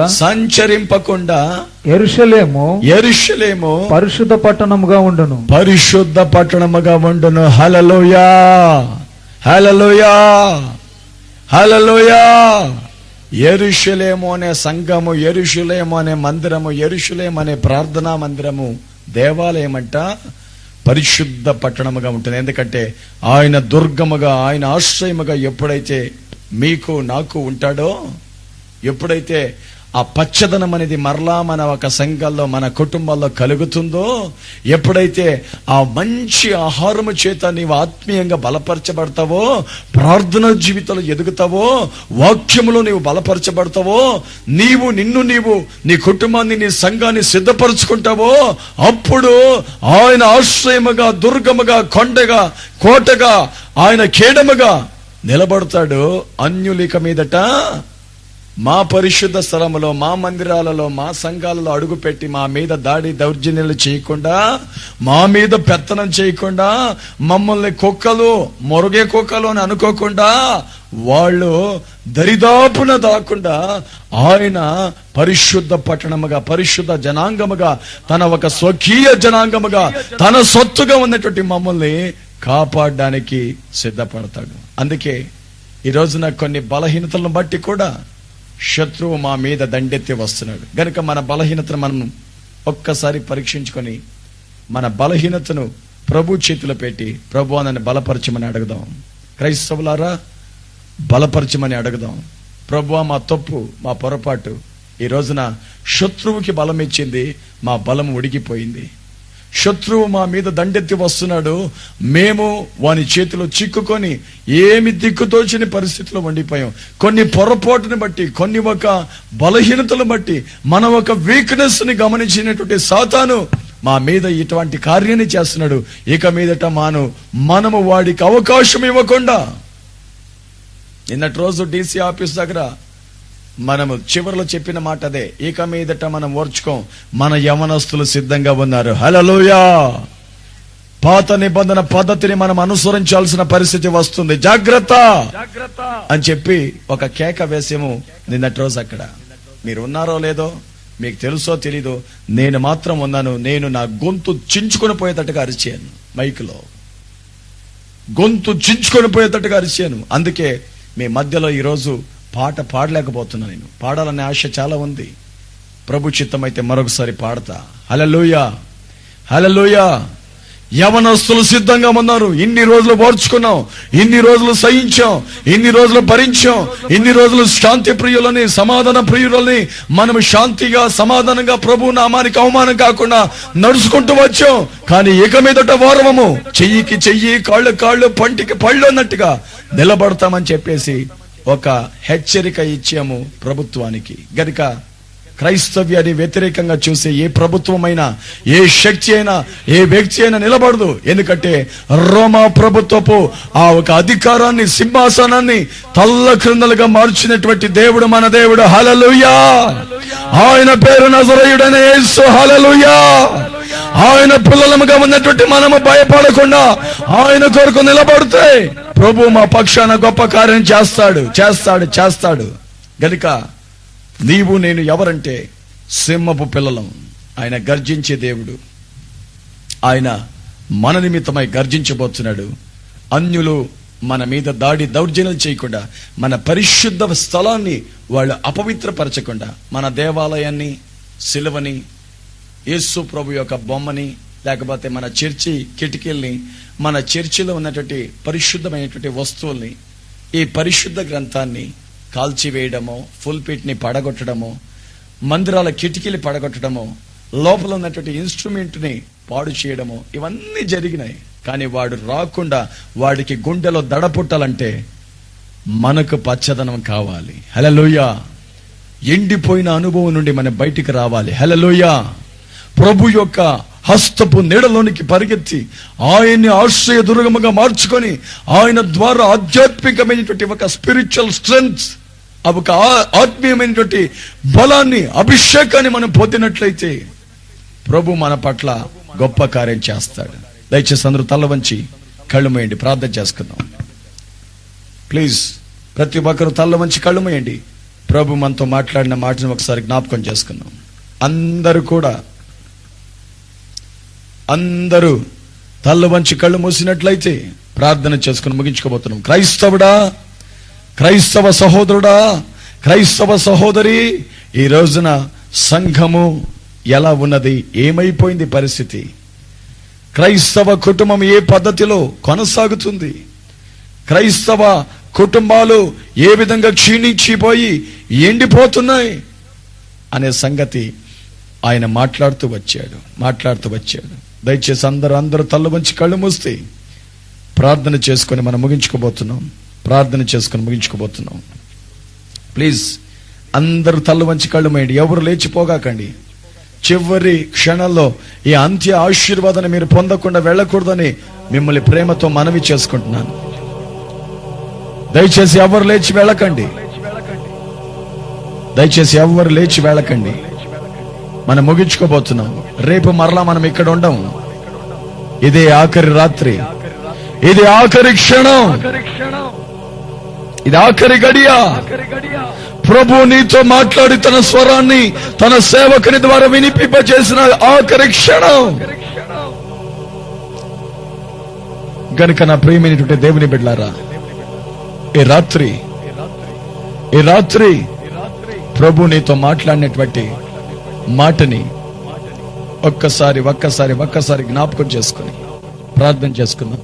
C: యెరూషలేము పరిశుద్ధ పట్టణముగా ఉండును. హల్లెలూయా, హల్లెలూయా, హల్లెలూయా. యెరూషలేము అనే సంఘము, యెరూషలేము అనే మందిరము, యెరూషలేము అనే ప్రార్థనా మందిరము, దేవాలయం అంట పరిశుద్ధ పట్టణముగా ఉంటుంది. ఎందుకంటే ఆయన దుర్గముగా, ఆయన ఆశ్రయముగా ఎప్పుడైతే మీకు నాకు ఉంటాడో, ఎప్పుడైతే ఆ పచ్చదనం అనేది మరలా మన ఒక సంఘాల్లో, మన కుటుంబాల్లో కలుగుతుందో, ఎప్పుడైతే ఆ మంచి ఆహారము చేత నీవు ఆత్మీయంగా బలపరచబడతావో, ప్రార్థన జీవితంలో ఎదుగుతావో, వాక్యములో నీవు బలపరచబడతావో, నిన్ను నీ కుటుంబాన్ని, నీ సంఘాన్ని సిద్ధపరచుకుంటావో, అప్పుడు ఆయన ఆశ్రయముగా, దుర్గముగా, కొండగా, కోటగా, ఆయన కేడముగా నిలబడతాడు. అన్యులిక మీదట మా పరిశుద్ధ స్థలములో, మా మందిరాలలో, మా సంఘాలలో అడుగుపెట్టి మా మీద దాడి దౌర్జన్యాలు చేయకుండా, మా మీద పెత్తనం చేయకుండా, మమ్మల్ని కుక్కలు, మొరగే కుక్కలు అని అనుకోకుండా, వాళ్ళు దరిదాపున దాకుండా ఆయన పరిశుద్ధ పట్టణముగా, పరిశుద్ధ జనాంగముగా, తన ఒక స్వకీయ జనాంగముగా, తన సొత్తుగా ఉన్నటువంటి మమ్మల్ని కాపాడడానికి సిద్ధపడతాడు. అందుకే ఈ రోజున కొన్ని బలహీనతలను బట్టి కూడా శత్రువు మా మీద దండెత్తి వస్తున్నాడు. గనుక మన బలహీనతను మనం ఒక్కసారి పరీక్షించుకొని మన బలహీనతను ప్రభు చేతిలో పెట్టి, ప్రభు నన్ను బలపరచమని అడుగుదాం. క్రైస్తవులారా, బలపరచమని అడుగుదాం. ప్రభు మా తప్పు, మా పొరపాటు ఈ రోజున శత్రువుకి బలం ఇచ్చింది, మా బలం ఉడిగిపోయింది. శత్రువు మా మీద దండెత్తి వస్తున్నాడు, మేము వాని చేతిలో చిక్కుకొని ఏమి దిక్కుతోచని పరిస్థితిలో ఉండిపోయాం. కొన్ని పొరపాటుని బట్టి, కొన్ని ఒక బలహీనతలు బట్టి, మన ఒక వీక్నెస్ ని గమనించినటువంటి సాతాను మా మీద ఇటువంటి కార్యాన్ని చేస్తున్నాడు. ఇక మీదట మనము వాడికి అవకాశం ఇవ్వకుండా, నిన్నటి రోజు DC ఆఫీస్ దగ్గర మనము చివరిలో చెప్పిన మాట అదే, ఇక మీదట మనం ఓర్చుకోం. మన యవనస్తులు సిద్ధంగా ఉన్నారు. హల్లెలూయా. పాత నిబంధన పద్ధతిని మనం అనుసరించాల్సిన పరిస్థితి వస్తుంది, జాగ్రత్త అని చెప్పి ఒక కేక వేసేము నిన్నటి రోజు. అక్కడ మీరు ఉన్నారో లేదో మీకు తెలుసో తెలీదో, నేను మాత్రం ఉన్నాను. నేను నా గొంతు చించుకొని పోయేటట్టుగా అరిచాను, మైకులో గొంతు చించుకొని పోయేటట్టుగా అరిచాను. అందుకే మీ మధ్యలో ఈరోజు పాట పాడలేకపోతున్నా. నేను పాడాలనే ఆశ చాలా ఉంది. ప్రభు చిత్తమైతే మరొకసారి పాడతా. హల్లెలూయా, హల్లెలూయా. యవనస్తులు సిద్ధంగా ఉన్నారు. ఇన్ని రోజులు ఓర్చుకున్నాం, ఇన్ని రోజులు సహించాం, ఇన్ని రోజులు భరించాం, ఇన్ని రోజులు శాంతి ప్రియులని, సమాధాన ప్రియులని, మనం శాంతిగా, సమాధానంగా ప్రభు నామానికి అవమానం కాకుండా నడుచుకుంటూ వచ్చాం. కానీ ఇక మీదట వారము చెయ్యికి చెయ్యి, కాళ్ళు కాళ్ళు, పంటికి పళ్ళు అన్నట్టుగా నిలబడతామని చెప్పేసి ఒక హెచ్చరిక ఇచ్చాము ప్రభుత్వానికి. గనుక క్రైస్తవ్యాన్ని వ్యతిరేకంగా చూసే ఏ ప్రభుత్వమైనా, ఏ శక్తి అయినా, ఏ వ్యక్తి అయినా నిలబడదు. ఎందుకంటే రోమా ప్రభుత్వపు ఆ ఒక అధికారాన్ని, సింహాసనాన్ని తల్ల క్రిందలుగా మార్చినటువంటి దేవుడు మన దేవుడు. హల్లెలూయా. ఆయన పేరు నజరేయుడైన యేసు. హల్లెలూయా. ఆయన పిల్లలముగా ఉన్నటువంటి మనము భయపడకుండా ఆయన కొరకు నిలబడితే ప్రభు మా పక్షాన గొప్ప కార్యం చేస్తాడు. గనుక నీవు నేను ఎవరంటే సింహపు పిల్లలం. ఆయన గర్జించే దేవుడు. ఆయన మన నిమిత్తమై గర్జించబోతున్నాడు. అన్యులు మన మీద దాడి దౌర్జన్యం చేయకుండా, మన పరిశుద్ధ స్థలాన్ని వాళ్ళు అపవిత్రపరచకుండా, మన దేవాలయాన్ని, శిలువని, యేసు ప్రభు యొక్క బొమ్మని, లేకపోతే మన చర్చి కిటికీల్ని, మన చర్చిలో ఉన్నటువంటి పరిశుద్ధమైనటువంటి వస్తువుల్ని, ఈ పరిశుద్ధ గ్రంథాన్ని కాల్చివేయడమో, ఫుల్పిట్ ని పడగొట్టడమో, మందిరాల కిటికీలు పడగొట్టడమో, లోపల ఉన్నటువంటి ఇన్స్ట్రుమెంట్ ని పాడు చేయడమో, ఇవన్నీ జరిగినాయి. కానీ వాడు రాకుండా వాడికి గుండెలో దడ పుట్టాలంటే మనకు పచ్చదనం కావాలి. హల్లెలూయా. ఎండిపోయిన అనుభవం నుండి మనం బయటికి రావాలి. హల్లెలూయా. ప్రభు యొక్క హస్తపు నీడలోనికి పరిగెత్తి ఆయన్ని ఆశ్రయ దుర్గముగా మార్చుకొని ఆయన ద్వారా ఆధ్యాత్మికమైనటువంటి ఒక స్పిరిచువల్ స్ట్రెంగ్త్, ఒక ఆత్మీయమైనటువంటి బలాన్ని, అభిషేకాన్ని మనం పొందినట్లయితే ప్రభు మన పట్ల గొప్ప కార్యం చేస్తాడు. దయచేసి అందరూ తల వంచి కళ్ళు మూయండి, ప్రార్థన చేసుకుందాం. ప్లీజ్ ప్రతి ఒక్కరు తల వంచి కళ్ళు మూయండి. ప్రభు మనతో మాట్లాడిన మాటను ఒకసారి జ్ఞాపకం చేసుకుందాం. అందరూ తల్ల వంచి కళ్ళు మూసినట్లయితే ప్రార్థన చేసుకుని ముగించుకోబోతున్నాం. క్రైస్తవుడా, క్రైస్తవ సహోదరుడా, క్రైస్తవ సహోదరి, ఈ రోజున సంఘము ఎలా ఉన్నది? ఏమైపోయింది పరిస్థితి? క్రైస్తవ కుటుంబం ఏ పద్ధతిలో కొనసాగుతుంది? క్రైస్తవ కుటుంబాలు ఏ విధంగా క్షీణించిపోయి ఎండిపోతున్నాయి అనే సంగతి ఆయన మాట్లాడుతూ వచ్చాడు. దయచేసి అందరూ తల్ల వంచి కళ్ళు మూస్తే ప్రార్థన చేసుకొని మనం ముగించుకోబోతున్నాం. ప్లీజ్ అందరూ తల్ల వంచి కళ్ళు మూయండి. ఎవరు లేచిపోగాకండి. చివరి క్షణంలో ఈ అంత్య ఆశీర్వాదాన్ని మీరు పొందకుండా వెళ్ళకూడదని మిమ్మల్ని ప్రేమతో మనవి చేసుకుంటున్నాను. దయచేసి ఎవరు లేచి వెళ్ళకండి. దయచేసి ఎవ్వరు లేచి వెళ్ళకండి. మనం ముగించుకోబోతున్నాం. రేపు మరలా మనం ఇక్కడ ఉండం. ఇదే ఆఖరి రాత్రి, ఇది ఆఖరి క్షణం, ఇది ఆఖరి గడియ. ప్రభు నీతో మాట్లాడి తన స్వరాన్ని తన సేవకుని ద్వారా వినిపింపజేసిన ఆఖరి క్షణం గనుక నా ప్రియమైనటువంటి దేవుని బిడ్డలారా, ఈ రాత్రి ప్రభు నీతో మాట్లాడినటువంటి మాటని ఒక్కసారి జ్ఞాపకం చేసుకుని ప్రార్థన చేసుకుందాం.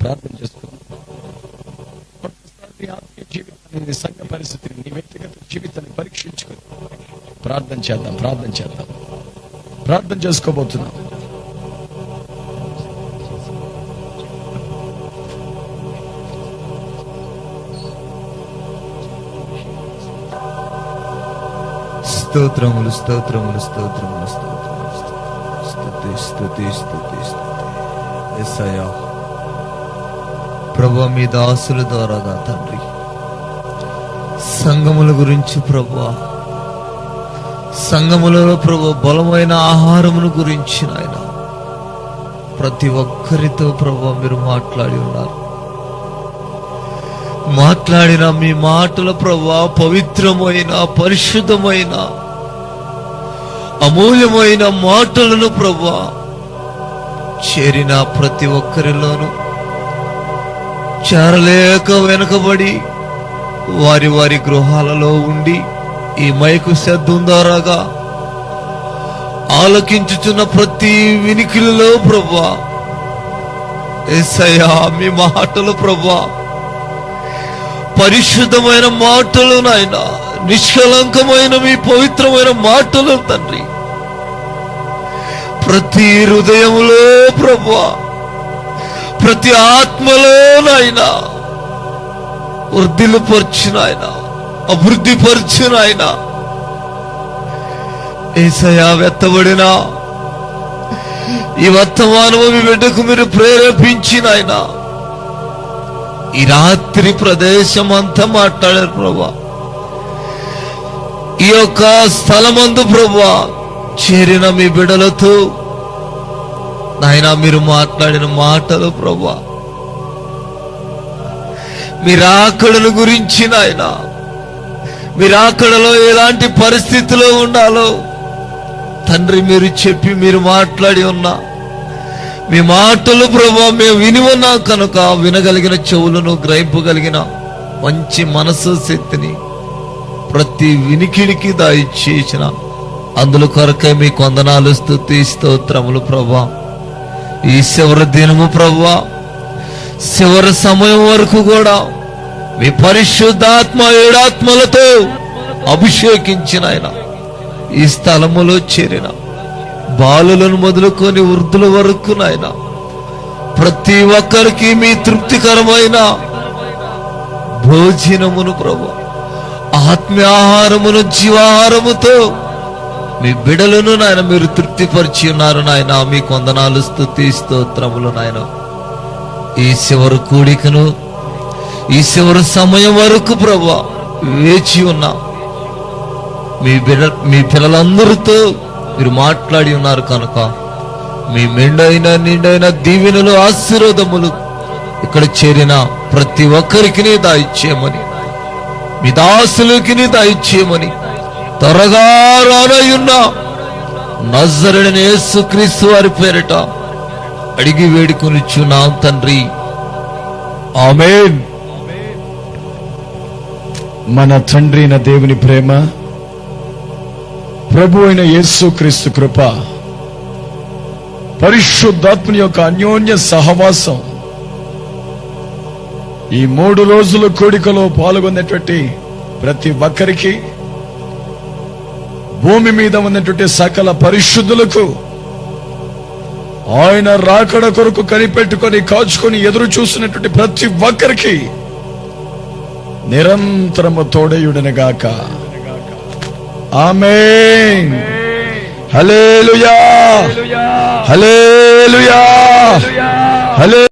C: నీ ఆత్మీయ జీవితాన్ని, నీ సంఘ పరిస్థితిని, నీ వ్యక్తిగత జీవితాన్ని పరీక్షించుకుని ప్రార్థన చేద్దాం. ప్రార్థన చేసుకోబోతున్నాం.
D: స్తోత్రములు యేసయ్యా. ప్రభువా, మీ దాసుల ద్వారాగా తండ్రి సంఘముల గురించి ప్రభువా, సంఘములలో ప్రభు బలమైన ఆహారమును గురించి నాయన ప్రతి ఒక్కరితో ప్రభువా మీరు మాట్లాడి ఉన్నారు. మాట్లాడిన మీ మాటల ప్రభువా పవిత్రమైన, పరిశుద్ధమైన, అమూల్యమైన మాటలను ప్రభువా చేరిన ప్రతి ఒక్కరిలోనూ చేరలేక వెనకబడి వారి గృహాలలో ఉండి ఈ మైకు శబ్దం ద్వారాగా ఆలకించుచున్న ప్రతి వినికిలిలో ప్రభువా యేసయ్యా మీ మాటలు ప్రభువా పరిశుద్ధమైన మాటలు నాయన, నిష్కలంకమైన మీ పవిత్రమైన మాటలు తండ్రి ప్రతి హృదయములో ప్రభువా, ప్రతి ఆత్మలో నాయన వృద్ధిపరచు నాయన, అభివృద్ధిపరచు నాయన. యేసయ్యా వెత్తబడిన ఈ వర్తమానము మీ బిడ్డకు మీరు ప్రేరేపించి నాయన ఈ రాత్రి ప్రదేశం అంతా మాట్లాడారు ప్రభువా. ఈ యొక్క స్థలమందు ప్రభువా చేరిన మీ బిడ్డలతో నాయన మీరు మాట్లాడిన మాటలు ప్రభువా, మీ రాకడల గురించి నాయన, మీ రాకడలో ఎలాంటి పరిస్థితిలో ఉండాలో తండ్రి మీరు చెప్పి మీరు మాట్లాడి ఉన్నా మీ మాటలు ప్రభువా మేము విని ఉన్నా కనుక వినగలిగిన చెవులను, గ్రహింపగలిగిన మంచి మనసు శక్తిని ప్రతి వినికిడికి దయచేసిన అందులో కొరకై మీ వందనాలు, స్తుతి, స్తోత్రములు ప్రభువా. ఈ చివరి దినము ప్రభువా, చివరి సమయం వరకు కూడా మీ పరిశుద్ధాత్మ ఏడాత్మలతో అభిషేకించిన ఆయన ఈ స్థలములో చేరిన బాలులను మొదలుకొని వృద్ధుల వరకు నాయన ప్రతి ఒక్కరికి మీ తృప్తికరమైన భోజనమును ప్రభు, ఆత్మీయాహారమును, జీవాహారముతో మీ బిడలను నాయన మీరు తృప్తిపరిచి ఉన్నారు నాయన. మీకు వందనాలు, స్తుతి, స్తోత్రములు నాయన. ఈ చివరి కూడికను, ఈ చివరి సమయం వరకు ప్రభు వేచి ఉన్నా మీ పిల్లలందరితో మీరు మాట్లాడి ఉన్నారు కనుక మీ మెండైన నిండైన దీవెనలు, ఆశీర్వాదములు ఇక్కడ చేరిన ప్రతి ఒక్కరికి దయచేయమని, మీ దాసులకి దయచేయమని త్వరగా రానయ్యున్న నజరేయుడైన యేసుక్రీస్తు వారి పేరిట అడిగి వేడుకొనిచున్నాం తండ్రి,
C: ఆమేన్. మన తండ్రి అయిన దేవుని ప్రేమ, ప్రభు అయిన యేసుక్రీస్తు కృప, పరిశుద్ధాత్మని యొక్క అన్యోన్య సహవాసం ఈ 3 రోజుల కూడికలో పాల్గొన్నటువంటి ప్రతి ఒక్కరికి, భూమి మీద ఉన్నటువంటి సకల పరిశుద్ధులకు, ఆయన రాకడ కొరకు కనిపెట్టుకొని కాచుకొని ఎదురు చూసినటువంటి ప్రతి ఒక్కరికి నిరంతరము తోడయుడనగాక. ఆమేన్. హల్లెలూయా, హల్లెలూయా, హల్లెలూయా.